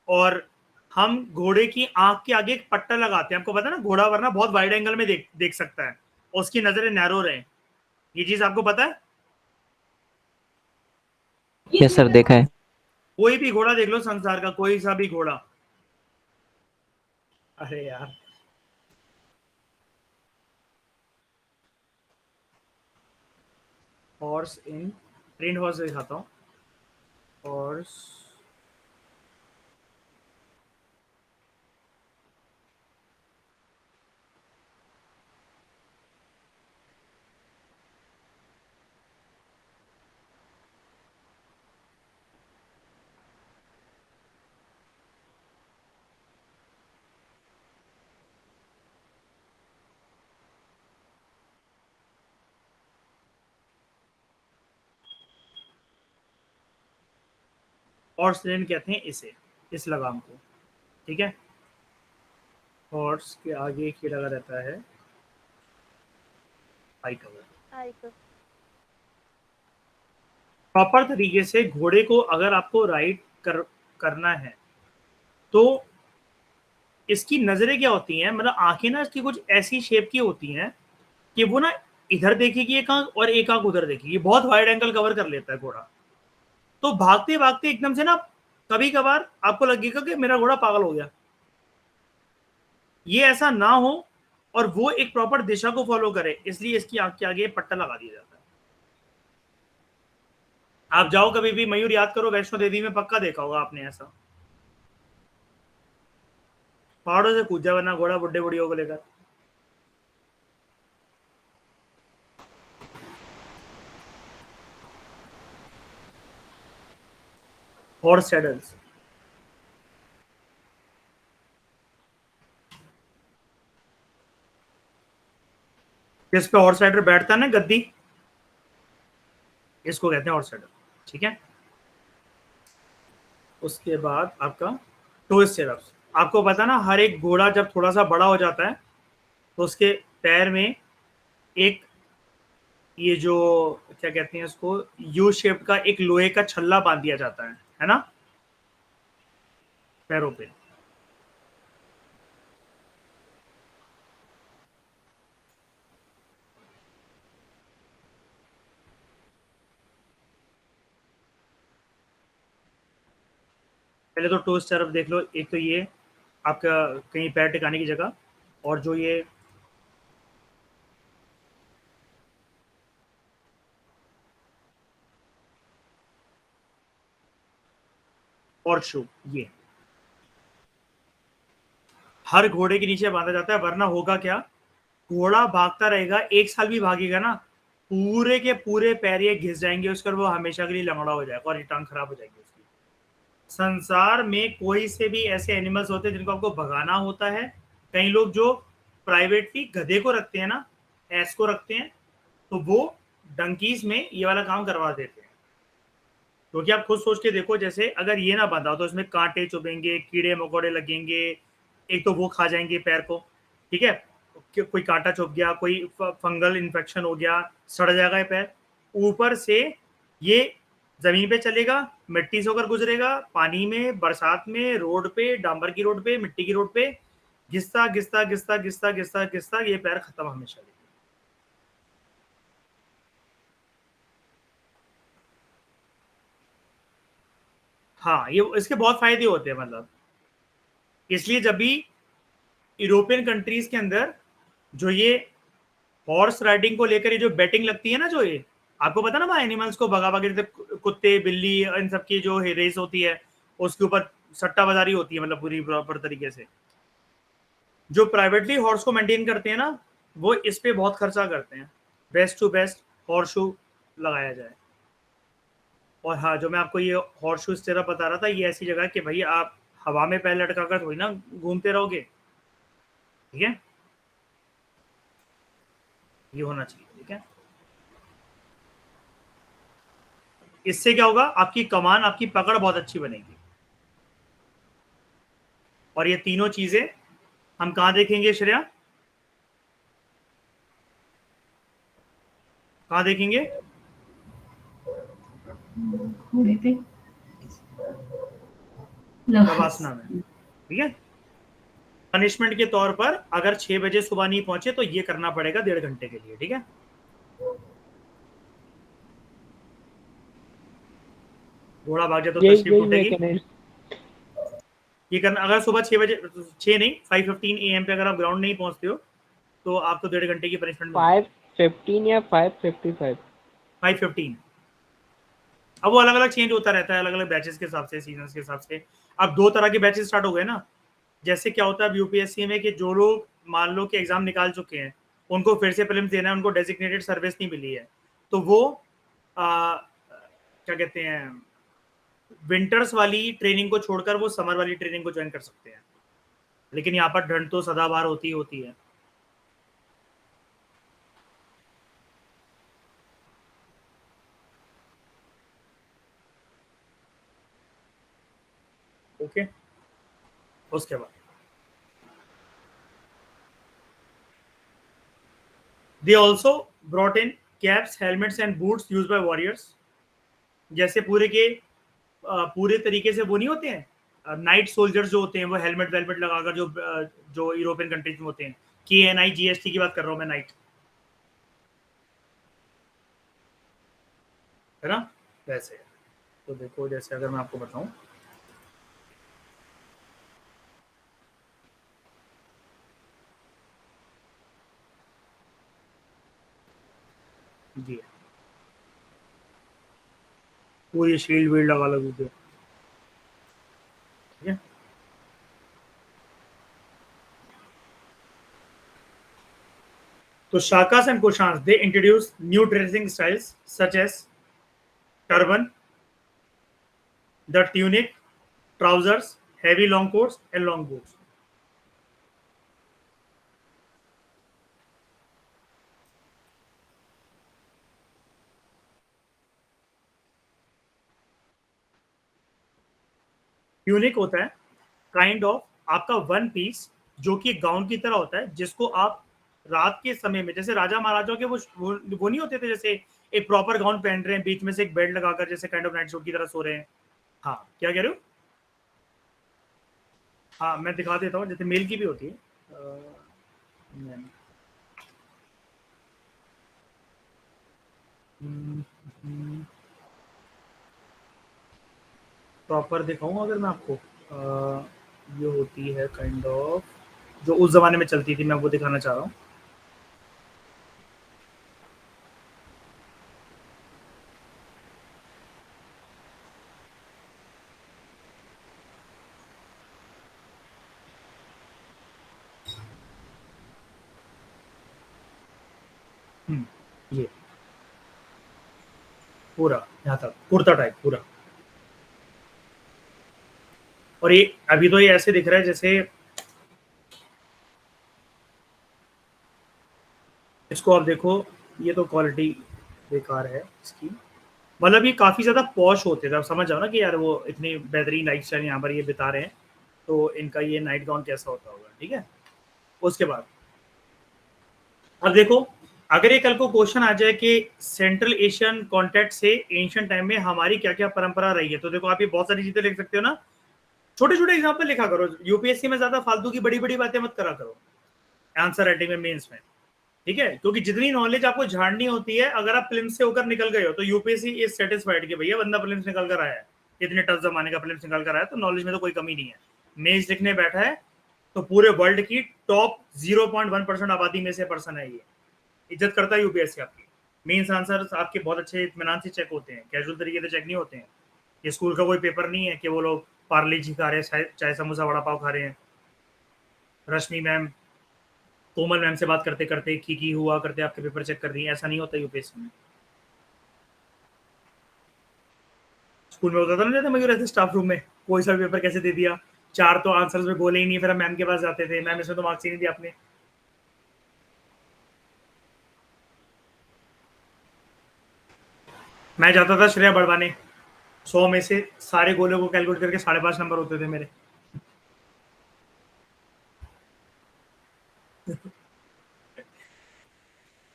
Speaker 1: और हम घोड़े की आंख के आगे एक पट्टा लगाते हैं, आपको पता है ना, घोड़ा वरना बहुत वाइड एंगल में देख सकता है और उसकी नजरें नैरो रहे। ये चीज आपको पता है?
Speaker 2: यस सर, देखा है।
Speaker 1: कोई भी घोड़ा देख लो संसार का, कोई सा भी घोड़ा, अरे यार हॉर्स इन ट्रेंड हॉर्स दिखाता हूँ। हॉर्स हॉर्स रेन कहते हैं इसे, इस लगाम को, ठीक है। हॉर्स के आगे एक ही लगा रहता है आई कवर। प्रॉपर तरीके से घोड़े को अगर आपको राइड करना है तो इसकी नजरें क्या होती हैं, मतलब आंखें ना इसकी कुछ ऐसी शेप की होती हैं कि वो ना इधर देखेगी एक आंख और एक आंख उधर देखेगी, बहुत वाइड एंगल कवर कर लेता है घोड़ा। तो भागते भागते एकदम से ना कभी कभार आपको लगेगा कि मेरा घोड़ा पागल हो गया। ये ऐसा ना हो और वो एक प्रॉपर दिशा को फॉलो करे, इसलिए इसकी आंख के आगे पट्टा लगा दिया जाता है। आप जाओ कभी भी मयूर, याद करो, वैष्णो देवी में पक्का देखा होगा आपने ऐसा। पहाड़ों से कूद जा वरना घोड़ा बुड्ढे बुढ़ियों को लेकर। हॉर्स सैडल्स, जिस पे हॉर्स राइडर बैठता है ना, गद्दी, इसको कहते हैं हॉर्स सैडल। ठीक है, उसके बाद आपका टो स्टिरअप्स। आपको पता ना, हर एक घोड़ा जब थोड़ा सा बड़ा हो जाता है तो उसके पैर में एक, ये जो क्या कहते हैं इसको, यू शेप का एक लोहे का छल्ला बांध दिया जाता है ना, पैरों पे। पहले तो टोस्ट तरफ देख लो, एक तो ये आपका कहीं पैर टिकाने की जगह, और जो ये और शू, ये हर घोड़े के नीचे बांधा जाता है, वरना होगा क्या, घोड़ा भागता रहेगा, 1 साल भी भागेगा ना, पूरे के पूरे पैर ये घिस जाएंगे उसकर, वो हमेशा के लिए लंगड़ा हो जाएगा और ये टांग खराब हो जाएगी उसकी। संसार में कोई से भी ऐसे एनिमल्स होते हैं जिनको आपको भगाना होता है, कई लोग जो प्राइवेटली गधे को रखते हैं ना, ऐस को रखते हैं, तो वो डंकीज में ये वाला काम करवा देते हैं। क्योंकि आप खुद सोच के देखो, जैसे अगर ये ना बांधा हो तो इसमें कांटे चुभेंगे, कीड़े मकोड़े लगेंगे, एक तो वो खा जाएंगे पैर को, ठीक है, कोई कांटा चुभ गया, कोई फंगल इन्फेक्शन हो गया, सड़ जाएगा ये पैर। ऊपर से ये जमीन पे चलेगा, मिट्टी से होकर गुजरेगा, पानी में, बरसात में, रोड पे, डांबर की रोड पे, मिट्टी की रोड पे, घिसता घिसता घिसता घिसता घिसता घिसता ये पैर खत्म हमेशा। हाँ, ये इसके बहुत फायदे होते हैं, मतलब इसलिए जब भी यूरोपियन कंट्रीज के अंदर जो ये हॉर्स राइडिंग को लेकर ये जो बेटिंग लगती है ना, जो ये आपको पता ना, वहाँ एनिमल्स को भगा भगा, कुत्ते बिल्ली इन सब की जो रेस होती है, उसके ऊपर सट्टा बाजारी होती है, मतलब पूरी प्रॉपर तरीके से। जो प्राइवेटली हॉर्स को मेंटेन करते हैं ना, वो इस पे बहुत खर्चा करते हैं, best to best horse shoe लगाया जाए। और हाँ, जो मैं आपको ये हॉर्स शू स्टिरअप बता रहा था, ये ऐसी जगह है कि भाई आप हवा में पैर लटका कर थोड़ी ना घूमते रहोगे, ठीक है, ये होना चाहिए, ठीक है। इससे क्या होगा, आपकी कमान, आपकी पकड़ बहुत अच्छी बनेगी। और ये तीनों चीजें हम कहाँ देखेंगे श्रेया, कहाँ देखेंगे,
Speaker 4: घोड़े पे
Speaker 1: लवासना में, ठीक है। पनिशमेंट के तौर पर अगर 6 बजे सुबह नहीं पहुंचे तो ये करना पड़ेगा 1.5 घंटे के लिए, ठीक है। घोड़ा भाग जाए तो तशरीफ टूटेगी। ये करना, अगर सुबह 6 बजे, 6 नहीं, 5:15 AM पे अगर आप ग्राउंड नहीं पहुंचते हो तो आपको 1.5 घंटे की पनिशमेंट
Speaker 5: 5:15 या 5:55?
Speaker 1: 5:15। अब वो अलग अलग चेंज होता रहता है, अलग अलग बैचेस के हिसाब से, सीजन के हिसाब से। अब 2 तरह के बैचेस स्टार्ट हो गए ना, जैसे क्या होता है यूपीएससी में कि जो लोग मान लो कि एग्जाम निकाल चुके हैं, उनको फिर से प्रीलिम्स देना है, उनको डेजिग्नेटेड सर्विस नहीं मिली है, तो वो क्या कहते हैं, विंटर्स वाली ट्रेनिंग को छोड़कर वो समर वाली ट्रेनिंग को ज्वाइन कर सकते हैं। लेकिन यहाँ पर ठंड तो सदाबहार होती होती है। ओके, उसके बाद they also brought in caps, helmets and boots use by warriors. जैसे पूरे तरीके से वो नहीं होते हैं नाइट सोल्जर्स जो होते हैं, वो हेलमेट वेलमेट लगाकर, जो यूरोपियन कंट्रीज में होते हैं, KNI GST की बात कर रहा हूँ मैं, नाइट, है ना, वैसे। तो देखो, जैसे अगर मैं आपको बताऊं, जी पूरी शील्ड वील्ड लगा लगी थी, ठीक है। तो Shakas and Kushans they introduce new dressing styles such as turban, the tunic, trousers, heavy long coats and long boots. Unique होता है काइंड ऑफ आपका वन पीस जो कि गाउन की तरह होता है, जिसको आप रात के समय में, जैसे राजा महाराजाओं के वो नहीं होते थे, जैसे एक प्रॉपर गाउन पहन रहे हैं, बीच में से एक बेल्ट लगाकर जैसे काइंड ऑफ नाइट सूट की तरह सो रहे हैं। हाँ, क्या कह रहे हो? हाँ, मैं दिखा देता हूँ, जैसे मेल की भी होती है। प्रॉपर दिखाऊं अगर मैं आपको, ये होती है काइंड ऑफ जो उस जमाने में चलती थी, मैं वो दिखाना चाह रहा हूँ। ये पूरा यहाँ तक कुर्ता टाइप पूरा, और ये अभी तो ये ऐसे दिख रहा है जैसे, इसको आप देखो, ये तो क्वालिटी बेकार है इसकी, मतलब ये काफ़ी ज़्यादा पॉश होते थे। आप समझ जाओ ना कि यार वो इतनी बेहतरीन लाइफ स्टाइल यहाँ पर ये बिता रहे हैं, तो इनका ये नाइट गाउन कैसा होता होगा। ठीक है, उसके बाद अब देखो, अगर ये कल को क्वेश्चन आ जाए कि सेंट्रल एशियन कॉन्टेक्ट से एंशियंट टाइम में हमारी क्या क्या परंपरा रही है, तो देखो आप ये बहुत सारी चीजें लिख सकते हो ना, छोटे छोटे एग्जाम्पल लिखा करो। यूपीएससी में ज्यादा फालतू की बड़ी बड़ी बातें मत करा करो आंसर राइटिंग में, मेंस में। ठीक है, क्योंकि जितनी नॉलेज आपको झाड़नी होती है, अगर आप फिल्म से होकर निकल गए हो तो यूपीएससी इज सेटिस्फाइड कि भैया बंदा फिल्म निकल कर आया है, इतने टफ जमाने का फिल्म निकल कर आया, तो नॉलेज में तो कोई कमी नहीं है। मेंस लिखने बैठा है तो पूरे वर्ल्ड की टॉप 0.1% आबादी में से पर्सन है, ये इज्जत करता है यूपीएससी आपकी। मेंस आंसर आपके बहुत अच्छे इत्मीनान से चेक होते हैं, कैजुअल तरीके से चेक नहीं होते हैं। ये स्कूल का कोई पेपर नहीं है कि वो लोग पार्ले जी खा रहे हैं, चाय समोसा वड़ा पाव खा रहे हैं। रश्मि मैम कोमल मैम से बात करते करते की हुआ करते आपके पेपर चेक कर रही है, ऐसा नहीं होता यूपीएससी में। स्कूल में होता था ना, जैसे मयूर ऐसे स्टाफ रूम में कोई सा पेपर कैसे दे दिया, 4 तो आंसर्स में बोले ही नहीं, फिर हम मैम के पास जाते थे, मैम इसमें तो मार्क्स ही नहीं दिया आपने। मैं जाता था श्रेया बढ़वाने, 100 में से सारे गोले को कैलकुलेट करके 5.5 नंबर होते थे मेरे।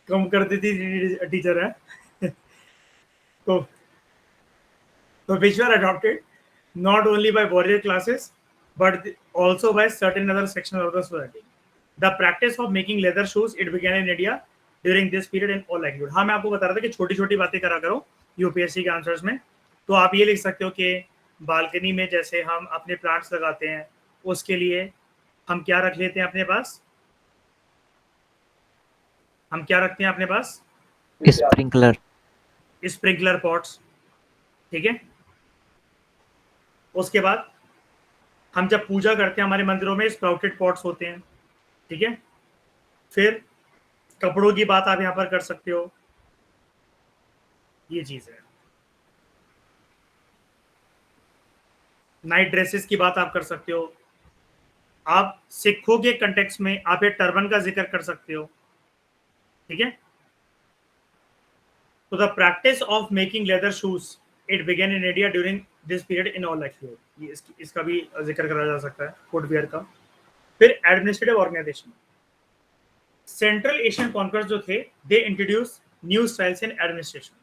Speaker 1: कम करती थी टीचर है। तो which were adopted not only by warrior classes but also by certain other sections of the society. The practice of making leather shoes it began in India during this period in all likelihood. हाँ, मैं आपको बता रहा था कि छोटी छोटी बातें करा करो यूपीएससी के आंसर्स में। तो आप ये लिख सकते हो कि बालकनी में जैसे हम अपने प्लांट्स लगाते हैं, उसके लिए हम क्या रख लेते हैं अपने पास, हम क्या रखते हैं अपने पास, स्प्रिंकलर पॉट्स। ठीक है, उसके बाद हम जब पूजा करते हैं हमारे मंदिरों में स्प्राउटेड पॉट्स होते हैं। ठीक है, फिर कपड़ों की बात आप यहां पर कर सकते हो, ये चीज है। नाइट ड्रेसेस की बात आप कर सकते हो। आप सिखों के कंटेक्स्ट में आप ये टर्बन का जिक्र कर सकते हो। ठीक है, तो the practice of making leather shoes it began in India during this period in all life. ये इसका भी जिक्र करा जा सकता है, फुटवियर का। फिर administrative organisation, central Asian conquerors जो थे they introduce new styles in administration.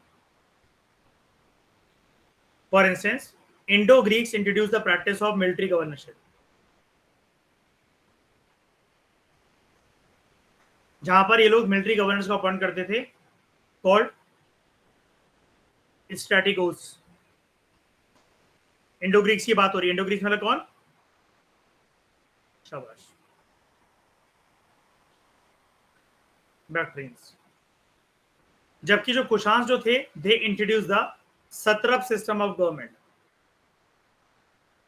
Speaker 1: For instance Indo Greeks introduce the practice of military governorship, जहां पर ये लोग मिलिट्री गवर्नर्स को अपॉइंट करते थे, कॉल्ड स्ट्रेटिगोस। इंडो ग्रीक्स की बात हो रही है, इंडो ग्रीक्स मतलब कौन, शाबाश, बैक्ट्रियंस। जबकि जो कुशांस जो थे they introduce the satrap system of government,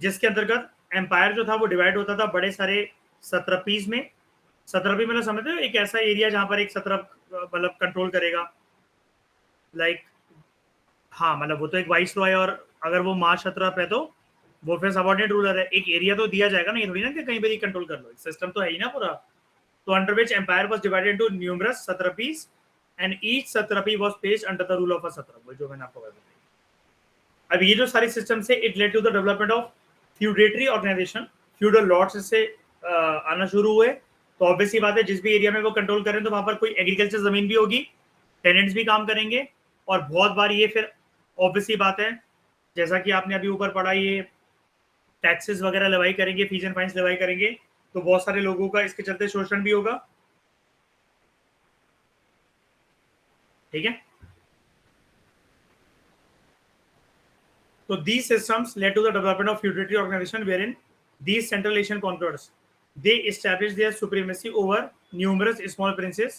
Speaker 1: जिसके अंतर्गत एम्पायर जो था वो डिवाइड होता था बड़े सारे सत्रपीज में, सत्रपी मतलब समझते हो, एक ऐसा एरिया जहां पर एक सत्रप मतलब कंट्रोल करेगा, लाइक हाँ मतलब वो तो एक वाइस रॉय, और अगर वो माँ सत्रप है तो वो फिर सबऑर्डिनेट रूलर है। एक एरिया तो दिया जाएगा ना, ये थोड़ी ना कि कहीं पर ही कंट्रोल कर लो, सिस्टम तो है ही ना पूरा। तो under which empire was divided into numerous satrapies and each satrapy was placed under the rule of a satrap, जो मैंने आपको बताया। अब ये जो सारे सिस्टम से it led to the development of feudatory organisation. Feudal lords इससे आना शुरू हुए। तो ऑब्वियसली बात है, जिस भी एरिया में वो कंट्रोल करें तो वहां पर कोई एग्रीकल्चर जमीन भी होगी, टेनेंट्स भी काम करेंगे, और बहुत बार ये फिर ऑब्वियसली बात है, जैसा कि आपने अभी ऊपर पढ़ा, ये टैक्सेस वगैरह लेवाई करेंगे, फीस एंड फाइन्स लेवाई करेंगे, तो बहुत सारे लोगों का इसके चलते शोषण भी होगा। ठीक है, so these systems led to the development of feudatory organization wherein these Central Asian conquerors, they established their supremacy over numerous small princes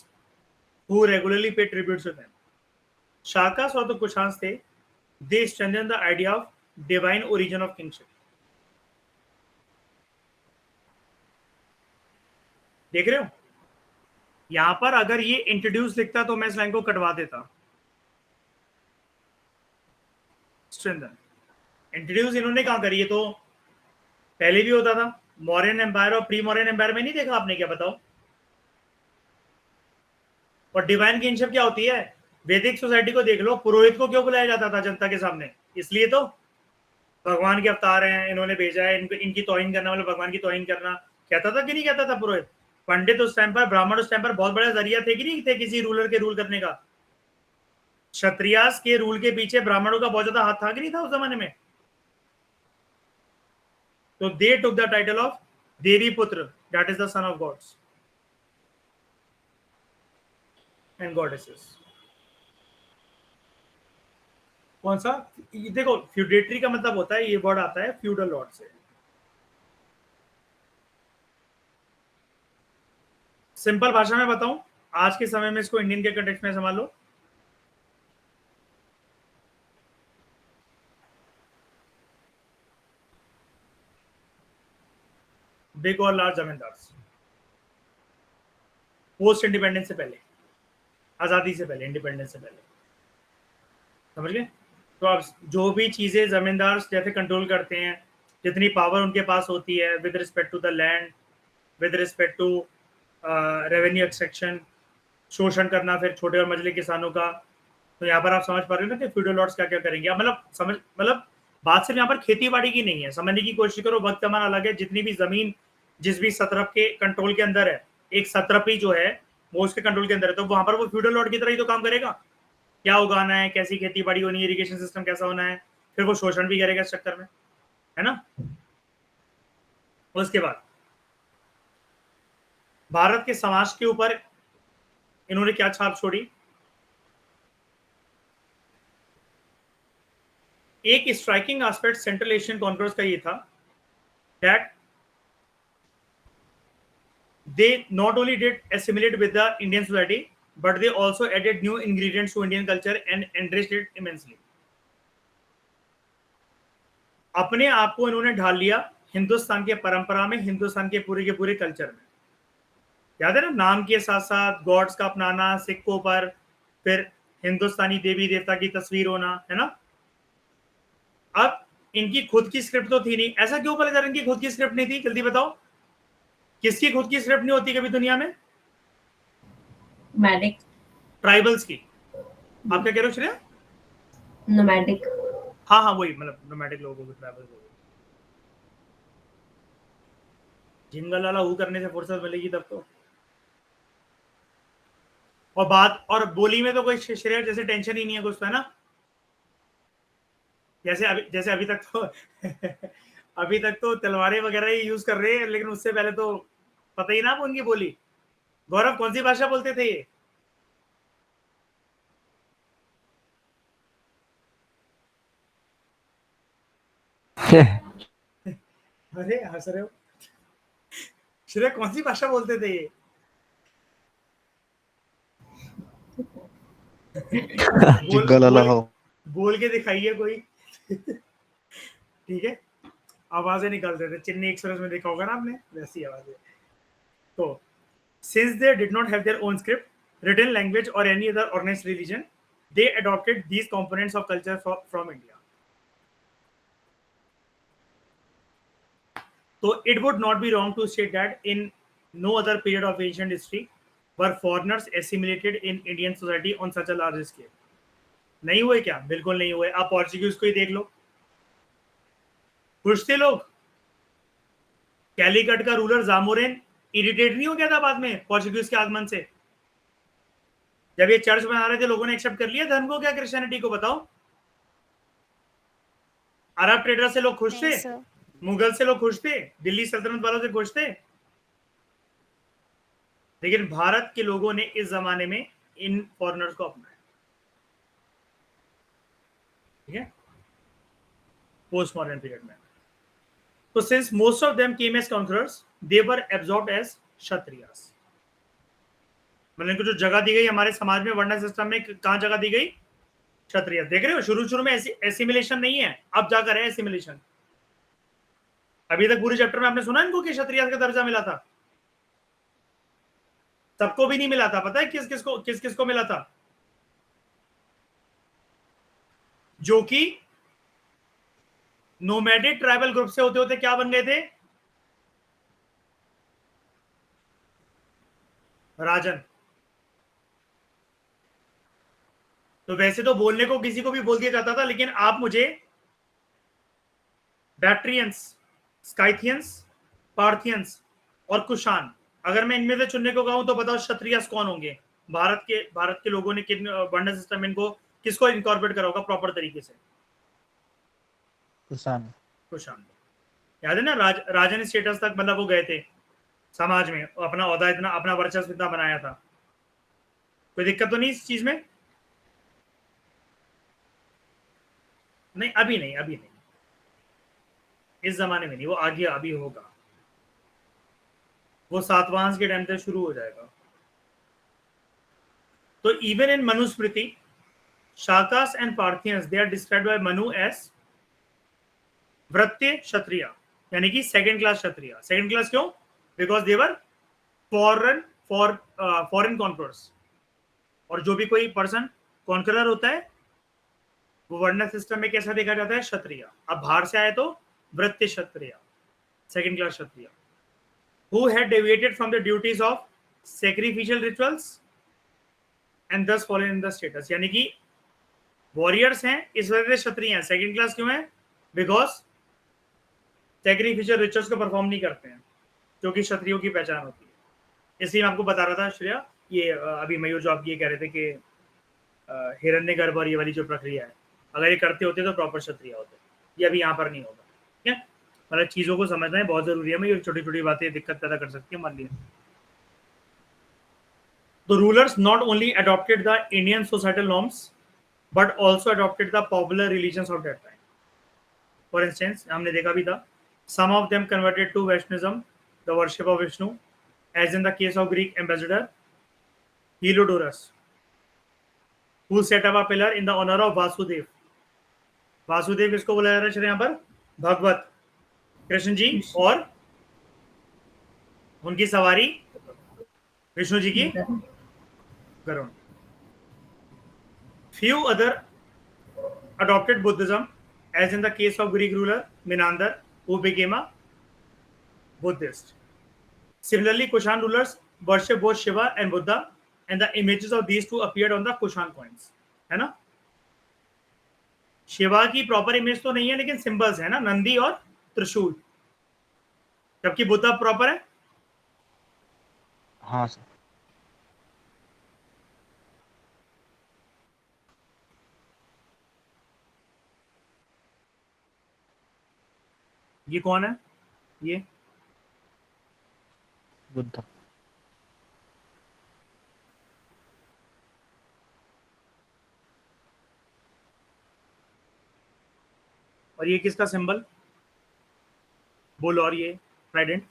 Speaker 1: who regularly paid tributes to them. Shakas or the Kushans, they strengthened the idea of divine origin of kingship. देख रहे हो, यहां पर अगर ये introduce लिखता तो मैं इस लाइन को कटवा देता। स्ट्रेंथन इंट्रोड्यूस इन्होंने कहां करी है, तो पहले भी होता था मौर्यन एम्पायर और प्री मौर्यन एम्पायर में, नहीं देखा आपने, क्या बताओ। और डिवाइन किंगशिप क्या होती है, वैदिक सोसाइटी को देख लो, पुरोहित को क्यों बुलाया जाता था जनता के सामने, इसलिए तो भगवान के अवतार हैं, इन्होंने भेजा है, इनको इनकी तौहीन करना मतलब भगवान की तौहीन करना। कहता था कि नहीं कहता था पुरोहित? पंडित उस टाइम पर, ब्राह्मण उस टाइम पर बहुत बड़ा जरिया थे कि नहीं थे किसी रूलर के रूल करने का। क्षत्रियास के रूल के पीछे ब्राह्मणों का बहुत ज्यादा हाथ था कि नहीं था उस जमाने में। तो दे टुक द टाइटल ऑफ देवी पुत्र, that is the son of gods and goddesses. कौन सा, देखो फ्यूडेटरी का मतलब होता है, ये वर्ड आता है फ्यूडल लॉर्ड से। सिंपल भाषा में बताऊं, आज के समय में इसको इंडियन के कंटेक्स्ट में समझ लो। बिग और लार्ज जमींदार्स, पोस्ट इंडिपेंडेंस से पहले, आजादी से पहले, इंडिपेंडेंस से पहले, समझ गए। तो अब जो भी चीजें जमींदार जैसे कंट्रोल करते हैं, जितनी पावर उनके पास होती है with respect to the land, with respect to revenue extraction, शोषण करना फिर छोटे और मझले किसानों का। तो यहाँ पर आप समझ पा रहे हो ना कि फ्यूडल लॉर्ड्स क्या क्या करेंगे। मतलब समझ, मतलब बात सिर्फ यहाँ पर खेती बाड़ी की नहीं है, समझने की कोशिश करो, वक्त हमारा अलग है। जितनी भी जमीन जिस भी सत्रप के कंट्रोल के अंदर है, एक सत्रपी जो है वो उसके कंट्रोल के अंदर है, तो वहां पर वो फ्यूडल लॉर्ड की तरह ही तो काम करेगा। क्या उगाना है, कैसी खेती बाड़ी होनी है, इरिगेशन सिस्टम कैसा होना है, फिर वो शोषण भी करेगा इस चक्कर में, है ना। उसके बाद भारत के समाज के ऊपर इन्होंने क्या छाप छोड़ी। एक striking aspect central Asian conference का ये था that they not only did assimilate with the Indian society, but they also added new ingredients to Indian culture and enriched it immensely. अपने आप को इन्होंने ढाल लिया हिंदुस्तान के परंपरा में, हिंदुस्तान के पूरे कल्चर में। याद है ना, नाम के साथ साथ गॉड्स का अपनाना सिक्कों पर, फिर हिंदुस्तानी देवी देवता की तस्वीर होना, है ना। अब इनकी खुद की स्क्रिप्ट तो थी नहीं, ऐसा क्यों बोला जा रहा है इनकी खुद की स्क्रिप्ट नहीं थी, जल्दी बताओ। किसकी खुद की स्क्रिप्ट नहीं होती कभी दुनिया में?
Speaker 4: नोमैडिक,
Speaker 1: ट्राइबल्स की। आप क्या कह रहे हो श्रेया?
Speaker 4: नोमैडिक।
Speaker 1: हाँ हाँ वही, मतलब नोमैडिक लोगों को, ट्राइबल लोगों को। जिंगल वाला हु करने से फुर्सत मिलेगी तब तो। और बात और बोली में तो कोई श्रेया जैसे टेंशन ही नहीं है कुछ, तो है ना। जैसे अभी तक तो अभी तक तो तलवारें वगैरह ही यूज कर रहे हैं, लेकिन उससे पहले तो पता ही ना आप उनकी बोली। गौरव कौन सी भाषा बोलते थे ये? अरे हंस रहे हो श्रेया, कौन सी भाषा बोलते थे ये? बोल के दिखाइए कोई। ठीक है, आवाजें निकालते थे, चेन्नई एक्सप्रेस में देखा होगा ना आपने, वैसी आवाजें। तो Since they did not have their own script, written language, or any other organized religion, they adopted these components of culture from India. So it would not be wrong to state that in no other period of ancient history were foreigners assimilated in Indian society on such a large scale. नहीं हुए क्या? बिल्कुल नहीं हुए. आप Portuguese को ही देख लो, खुश थे लोग. कैलीकट का रूलर जामोरिन इरिटेट नहीं हो गया था बाद में पोर्चुगीज के आगमन से? जब ये चर्च बना रहे थे, लोगों ने एक्सेप्ट कर लिया धर्म को क्या, क्रिश्चियनिटी को? बताओ. अरब ट्रेडर से लोग खुश थे,
Speaker 3: नहीं सर.
Speaker 1: मुगल से लोग खुश थे, दिल्ली सल्तनत वालों से खुश थे. लेकिन भारत के लोगों ने इस जमाने में इन फॉरेनर्स को अपनाया. ठीक है, पोस्ट मॉडर्न पीरियड में. तो since most of them came as conquerors, they were absorbed as Kshatriyas. मतलब इनको जो जगह दी गई हमारे समाज में, वर्ण सिस्टम में, कहां जगह दी गई? क्षत्रिय. देख रहे हो, शुरू में एसिमिलेशन नहीं है, अब जाकर है एसिमिलेशन. अभी तक पूरे चैप्टर में आपने सुना इनको कि क्षत्रिय का दर्जा मिला था? सबको भी नहीं मिला था. पता है किस किस को मिला था? जो कि नोमैडिक ट्राइबल ग्रुप से होते होते क्या बन गए थे? राजन. तो वैसे तो बोलने को किसी को भी बोल दिया जाता था, लेकिन आप मुझे बैक्ट्रियंस, स्काइथियंस, पार्थियंस और कुशान, अगर मैं इनमें से चुनने को कहूं तो बताओ क्षत्रियस कौन होंगे? भारत के लोगों ने किन वर्ण सिस्टम इनको किसको इनकॉर्पोरेट करा होगा प्रॉपर तरीके से?
Speaker 2: कुशान.
Speaker 1: याद है ना, राजन स्टेटस तक मतलब वो गए थे समाज में, अपना ओहदा इतना, अपना वर्चस्व इतना बनाया था. कोई दिक्कत तो नहीं इस चीज में? नहीं, अभी नहीं, इस जमाने में नहीं. वो आगे अभी होगा, वो सातवांश के टाइम से शुरू हो जाएगा. तो even in Manusmriti, Shakas and Parthians, they are described by Manu as vratya Kshatriya, यानी कि second class Kshatriya. Second class क्यों? Because they were foreign conquerors. और जो भी कोई पर्सन कॉन्करर होता है वो वर्ण सिस्टम में कैसा देखा जाता है? क्षत्रिय. अब बाहर से आए तो vratya Kshatriya, second class Kshatriya. Who had deviated from the duties of sacrificial rituals and thus fallen in the status. यानी कि वॉरियर्स हैं, इस वजह से क्षत्रिय हैं. सेकंड क्लास क्यों है? बिकॉज सैक्रिफिशियल रिचुअल्स को परफॉर्म नहीं करते हैं, जो कि क्षत्रियों की पहचान होती है. इसलिए मैं आपको बता रहा था श्रेया, ये अभी मयूर जो आप ये कह रहे थे कि हिरण्यगर्भ और ये वाली जो प्रक्रिया है, अगर ये करते होते तो प्रॉपर क्षत्रिय होते. ये अभी यहाँ पर नहीं होगा. ठीक है, मतलब चीजों को समझना है बहुत जरूरी है. मैं ये छोटी छोटी बातें दिक्कत पैदा कर सकती है, मान लीजिए. The rulers not only adopted the Indian societal norms but also adopted the popular religions of that time. For instance, हमने देखा भी था, some of them converted to Vaishnavism, the worship of Vishnu, as in the case of Greek ambassador Heliodorus, who set up a pillar in the honor of Vasudev. Vasudev किसको बोला जा रहा है यहाँ पर? भगवत कृष्ण जी, और उनकी सवारी विष्णु जी की Garuda. Few other adopted Buddhism, as in the case of Greek ruler Menander, who became a Buddhist. Similarly, Kushan rulers worship both Shiva and Buddha, and the images of these two appeared on the Kushan coins. है ना? शिवा की proper image तो नहीं है, लेकिन symbols है ना, नंदी और त्रिशूल. जबकि बुद्धा प्रॉपर है.
Speaker 2: हाँ सर.
Speaker 1: ये कौन है? ये
Speaker 2: बुद्धा.
Speaker 1: और ये किसका सिंबल? बुल. और ये ट्राइडेंट.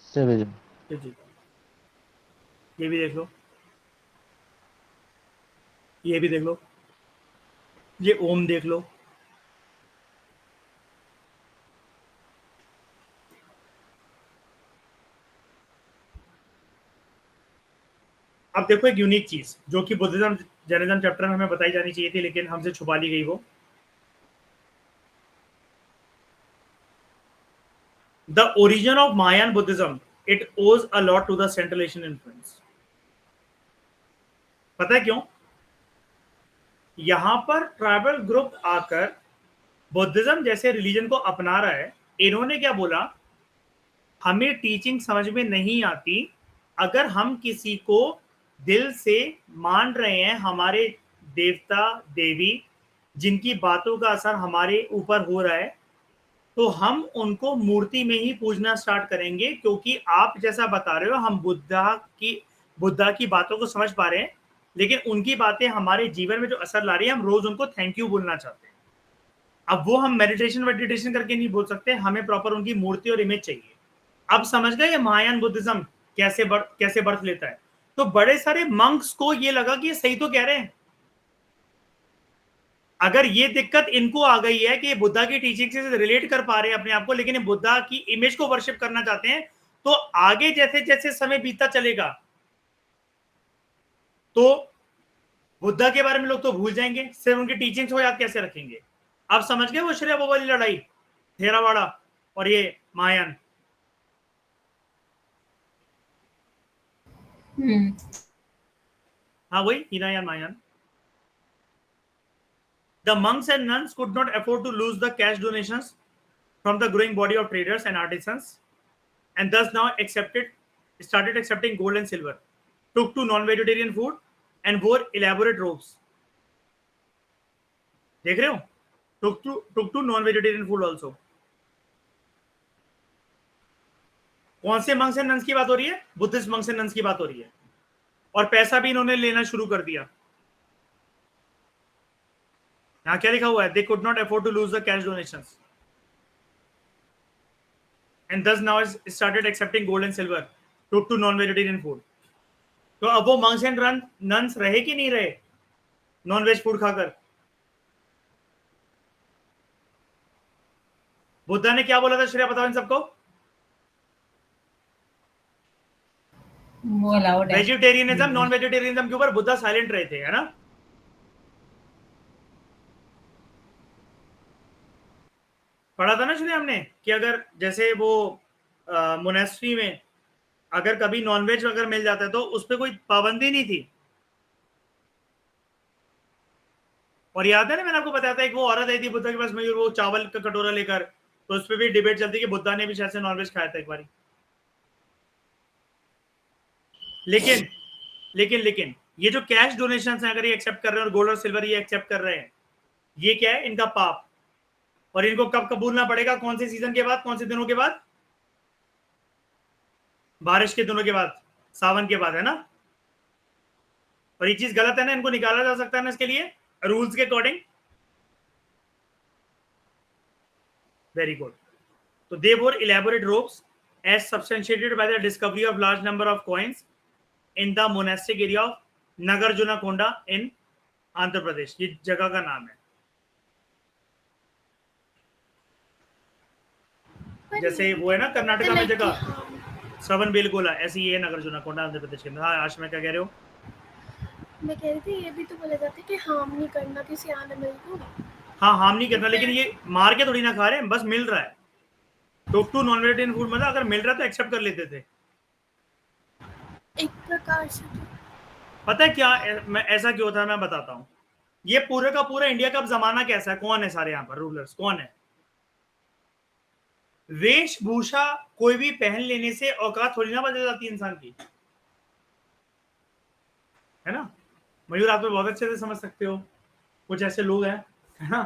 Speaker 2: सेविज्म.
Speaker 1: जी. ये भी देख लो, ये भी देख लो, ये ओम देख लो. अब देखो एक यूनिक चीज जो कि बुद्धिज्म जैनिज्म चैप्टर में हमें बताई जानी चाहिए थी लेकिन हमसे छुपा ली गई वो। The origin of Mayan Buddhism, it owes a lot to the Central Asian influence. पता है क्यों? यहां पर ट्राइबल ग्रुप आकर बुद्धिज्म जैसे रिलीजन को अपना रहा है। इन्होंने क्या बोला, हमें टीचिंग समझ में नहीं आती, अगर हम किसी को दिल से मान रहे हैं, हमारे देवता देवी जिनकी बातों का असर हमारे ऊपर हो रहा है, तो हम उनको मूर्ति में ही पूजना स्टार्ट करेंगे, क्योंकि आप जैसा बता रहे हो हम बुद्धा की बातों को समझ पा रहे हैं, लेकिन उनकी बातें हमारे जीवन में जो असर ला रही है, हम रोज उनको थैंक यू बोलना चाहते हैं। अब वो हम मेडिटेशन करके नहीं बोल सकते, हमें प्रॉपर उनकी मूर्ति और इमेज चाहिए। अब समझ गए ये महायान बुद्धिज्म कैसे बर्थ लेता है। तो बड़े सारे मंक्स को ये लगा कि ये सही तो कह रहे हैं। अगर ये दिक्कत इनको आ गई है कि ये बुद्धा की टीचिंग से रिलेट कर पा रहे हैं अपने आप को, लेकिन ये बुद्धा की इमेज को वर्शिप करना चाहते हैं, तो आगे जैसे जैसे समय बीतता चलेगा तो बुद्धा के बारे में लोग तो भूल जाएंगे, सिर्फ उनकी टीचिंग्स को याद कैसे रखेंगे। आप समझ गए वो श्रेया वो वाली लड़ाई, थेरावाड़ा और ये महायान। हाँ वही हीनायान Mahayana. The monks and nuns could not afford to lose the cash donations from the growing body of traders and artisans, and thus now started accepting gold and silver, took to non-vegetarian food, and wore elaborate robes. देख रहे हो? Took to non-vegetarian food also. कौन से monks and nuns की बात हो रही है? बुद्धिस्ट monks and nuns की बात हो रही है। और पैसा भी इन्होंने लेना शुरू कर दिया। यहाँ क्या लिखा हुआ है? They could not afford to lose the cash donations, and thus now started accepting gold and silver, took to non-vegetarian food. तो अब वो monks and nuns रहे कि नहीं रहे नॉन वेज फूड खाकर? बुद्धा ने क्या बोला था श्रेया, बताओ इन सबको? वेजिटेरियनिज्म नॉन वेजिटेरियनिज्म के ऊपर बुद्धा साइलेंट रहे थे, है ना? पढ़ा था ना श्रेया हमने कि अगर जैसे वो मोनेस्ट्री में अगर कभी नॉनवेज अगर मिल जाता है तो उस पर कोई पाबंदी नहीं थी। और याद है ना मैंने आपको बताया था, एक वो औरत आई थी बुद्धा के पास में, वो चावल का कटोरा लेकर, तो उस पर भी डिबेट चलती कि बुद्धा ने भी शायद से नॉनवेज खाया था एक बारी। लेकिन ये जो कैश डोनेशन है अगर ये एक्सेप्ट कर रहे हैं और गोल्ड और सिल्वर ये एक्सेप्ट कर रहे हैं, ये क्या है? इनका पाप। और इनको कब कबूलना पड़ेगा? कौन से सीजन के बाद, कौन से दिनों के बाद? बारिश के दिनों के बाद, सावन के बाद, है ना? और ये चीज गलत है ना, इनको निकाला जा सकता है ना इसके लिए रूल्स के अकॉर्डिंग। Very good. तो they wore elaborate robes as substantiated by the discovery of large number of coins in the monastic area of Nagarjunakonda in Andhra Pradesh. ये जगह का नाम है। जैसे वो है ना कर्नाटका में जगह श्रवण बेलगोला, ऐसी ये नागार्जुनकोंडा आंध्र प्रदेश के अंदर। हाँ आशा में क्या कह रहे हो?
Speaker 3: मैं कह रही थी ये भी तो बोला जाता है कि हार्म नहीं करना किसी एनिमल को।
Speaker 1: हाँ हार्म नहीं करना, लेकिन ये मार के थोड़ी ना खा रहे हैं, बस मिल रहा है। Talk to non vegetarian food मतलब अगर मिल रहा तो एक्सेप्ट कर लेते थे
Speaker 3: एक प्रकार से।
Speaker 1: पता है क्या मैं ऐसा क्यों था, मैं बताता हूँ। ये पूरे का पूरा इंडिया का जमाना कैसा है, कौन है सारे यहाँ पर रूलर्स, कौन है? वेशभूषा कोई भी पहन लेने से औकात थोड़ी ना बदल जाती इंसान की, है ना? मयूर आप तो बहुत अच्छे से समझ सकते हो, कुछ ऐसे लोग हैं, है ना,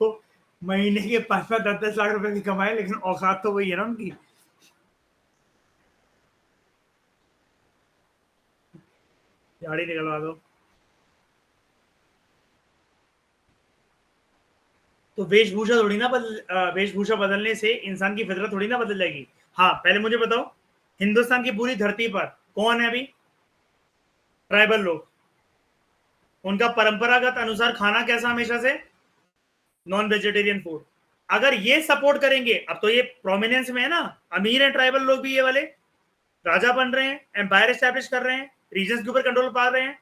Speaker 1: वो महीने के 5-5 10-10 लाख रुपए की कमाए, लेकिन औकात तो वही है ना उनकी। दाढ़ी निकलवा दो। तो वेशभूषा बदलने से इंसान की फितरत थोड़ी ना बदल जाएगी। हाँ पहले मुझे बताओ, हिंदुस्तान की पूरी धरती पर कौन है अभी? ट्राइबल लोग। उनका परंपरागत अनुसार खाना कैसा हमेशा से? Non vegetarian food. अगर ये सपोर्ट करेंगे, अब तो ये प्रोमिनेंस में है ना, अमीर है ट्राइबल लोग भी, ये वाले राजा बन रहे हैं, एम्पायर एस्टैब्लिश कर रहे हैं, रीजन्स के ऊपर कंट्रोल पा रहे हैं।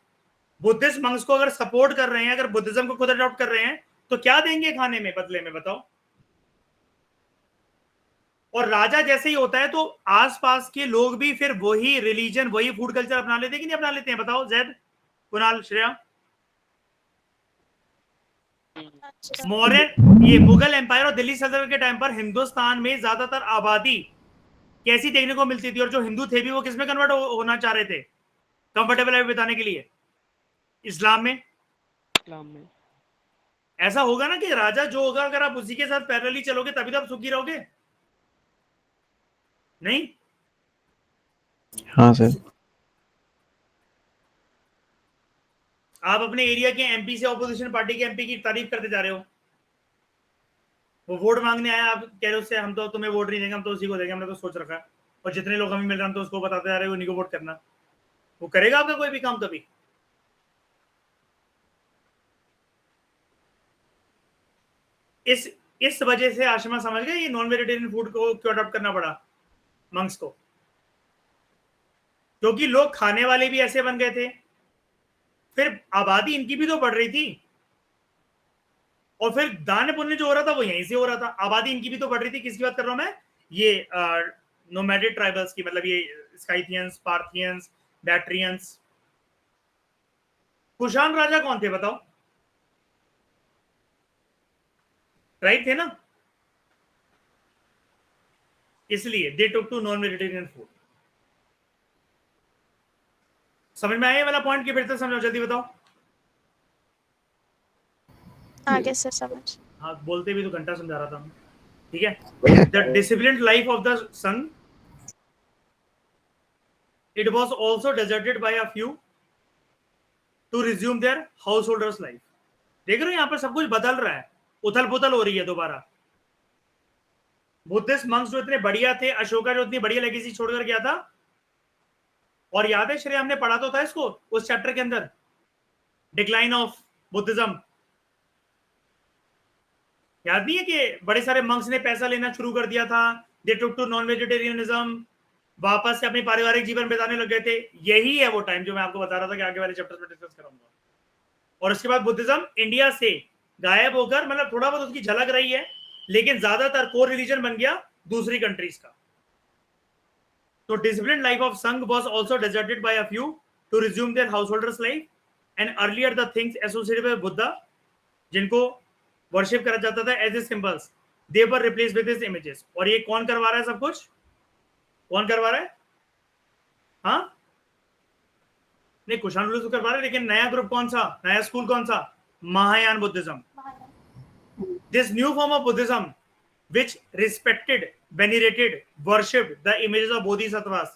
Speaker 1: बुद्धिस्ट मंक्स को अगर सपोर्ट कर रहे हैं, अगर बुद्धिज्म को खुद अडॉप्ट कर रहे हैं, तो क्या देंगे खाने में बदले में, बताओ। और राजा जैसे ही होता है तो आसपास के लोग भी फिर वही रिलीजन, वही फूड कल्चर अपना लेते हैं कि नहीं अपना लेते हैं, बताओ जैद, कुणाल, श्रेया। मौर्य, ये मुगल एम्पायर और दिल्ली सल्तनत के टाइम पर हिंदुस्तान में ज्यादातर आबादी कैसी देखने को मिलती थी, और जो हिंदू थे भी वो किसमें कन्वर्ट होना चाह रहे थे कंफर्टेबल लाइफ बिताने के लिए? इस्लाम में।
Speaker 5: इस्लाम में।
Speaker 1: ऐसा होगा ना कि राजा जो होगा, अगर आप उसी के साथ पैरेलली चलोगे तभी तो आप सुखी रहोगे, नहीं?
Speaker 2: हाँ सर।
Speaker 1: आप अपने एरिया के एमपी से ऑपोजिशन पार्टी के एमपी की तारीफ करते जा रहे हो, वो वोट मांगने आया, आप कह रहे हो उससे हम तो तुम्हें वोट नहीं देंगे, हम तो उसी को देंगे, हमने तो सोच रखा है, और जितने लोग हमें मिल रहे हैं हम तो उसको बताते जा रहे हो उन्हीं को वोट करना। वो करेगा आपका कोई भी काम कभी? इस वजह से आशिमा समझ गए ये नॉन वेजिटेरियन फूड को क्यों अडॉप्ट करना पड़ा मंक्स को, क्योंकि लोग खाने वाले भी ऐसे बन गए थे, फिर आबादी इनकी भी तो बढ़ रही थी, और फिर दान पुण्य जो हो रहा था वो यहीं से हो रहा था, आबादी इनकी भी तो बढ़ रही थी। किसकी बात कर रहा हूं मैं? ये नोमैडिक ट्राइबल्स की, मतलब ये स्काइथियंस, पार्थियंस, बैक्ट्रियंस। कुशान राजा कौन थे बताओ? राइट थे ना, इसलिए दे टुक टू नॉन वेजिटेरियन फूड। समझ में आया वाला पॉइंट की? फिर से समझो, जल्दी बताओ।
Speaker 6: आगे से समझ।
Speaker 1: हाँ, बोलते भी तो घंटा समझा रहा था मैं, ठीक है। The disciplined life of the sun, it was also deserted by a few to resume their householders life. देख रहे हो यहाँ पर सब कुछ बदल रहा है, उथल पुथल हो रही है दोबारा। बुद्धिस्ट मंक्स जो इतने बढ़िया थे, अशोका जो इतनी बढ़िया लेगेसी छोड़कर गया था, और याद है श्रेया हमने पढ़ा तो था इसको उस चैप्टर के अंदर, डिक्लाइन ऑफ बुद्धिज्म। याद नहीं है कि बड़े सारे मंक्स ने पैसा लेना शुरू कर दिया था, दे टुक टू नॉन वेजिटेरियनिज्म, वापस से अपनी पारिवारिक जीवन बिताने लग गए थे। यही है वो टाइम जो मैं आपको बता रहा था कि आगे वाले चैप्टर्स में डिस्कस करूंगा। और उसके बाद बुद्धिज्म इंडिया से गायब होकर, मतलब थोड़ा बहुत उसकी झलक रही है, लेकिन ज्यादातर कोर रिलीजन बन गया दूसरी कंट्रीज का। तो disciplined life of sangha was also deserted by a few to resume their householders life, and earlier the things associated with Buddha, जिनको वर्शिप करा जाता था as a symbols, they were replaced with his images. और ये कौन करवा रहा है सब कुछ? कौन करवा रहा है? हाँ नहीं, कुशान तो करवा रहा है, लेकिन नया ग्रुप कौन सा, नया स्कूल कौन सा? Mahayana Buddhism. This new form of Buddhism, which respected, venerated, worshipped the images of bodhisattvas,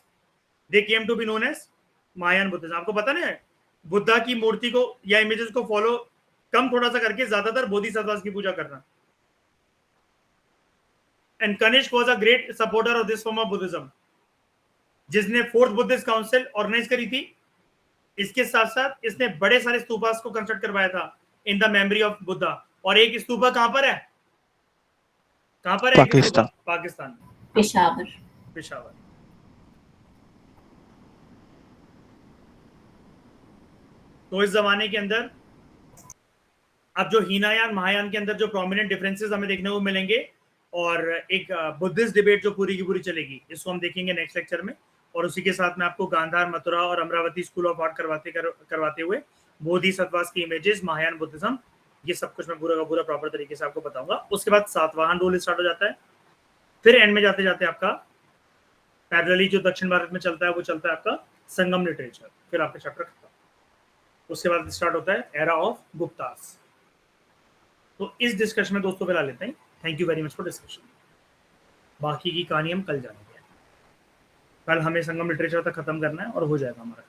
Speaker 1: they came to be known as Mahayan Buddhism। आपको पता नहीं है, बुद्धा की मूर्ति को या इमेजेस को फॉलो कम थोड़ा सा करके ज्यादातर बोधिसत्वास की पूजा करना। And Kanishka was a great supporter of this form of Buddhism, जिसने फोर्थ बुद्धिस्ट काउंसिल ऑर्गेनाइज करी थी। इसके साथ साथ इसने बड़े सारे स्तूपास को कंस्ट्रक्ट करवाया था in the memory of Buddha. और एक स्तूपा कहां पर है? कहां पर है?
Speaker 2: पाकिस्तान।
Speaker 1: पाकिस्तान,
Speaker 4: पेशावर।
Speaker 1: पेशावर। तो इस जमाने के अंदर अब जो हीनायान महायान के अंदर जो प्रोमिनेंट डिफरेंसेस हमें देखने को मिलेंगे, और एक बुद्धिस्ट डिबेट जो पूरी की पूरी चलेगी, इसको हम देखेंगे नेक्स्ट लेक्चर में। और उसी के साथ में आपको गांधार, मथुरा और अमरावती स्कूल ऑफ आर्ट करवाते हुए बोधिसत्वास की इमेजेस, महायान बुद्धिज्म, ये सब कुछ मैं पूरा का पूरा प्रॉपर तरीके से आपको बताऊंगा। उसके बाद सातवाहन रूल स्टार्ट हो जाता है, फिर एंड में जाते जाते आपका पैरेलली जो दक्षिण भारत में चलता है वो चलता है आपका संगम लिटरेचर, फिर आपका चैप्टर खत्म। उसके बाद स्टार्ट होता है एरा ऑफ गुप्तास। तो इस डिस्कशन में दोस्तों फिलहाल लेते हैं। Thank you very much for discussion. बाकी की कहानी हम कल जानेंगे। कल हमें संगम लिटरेचर तक खत्म करना है और हो जाएगा हमारा।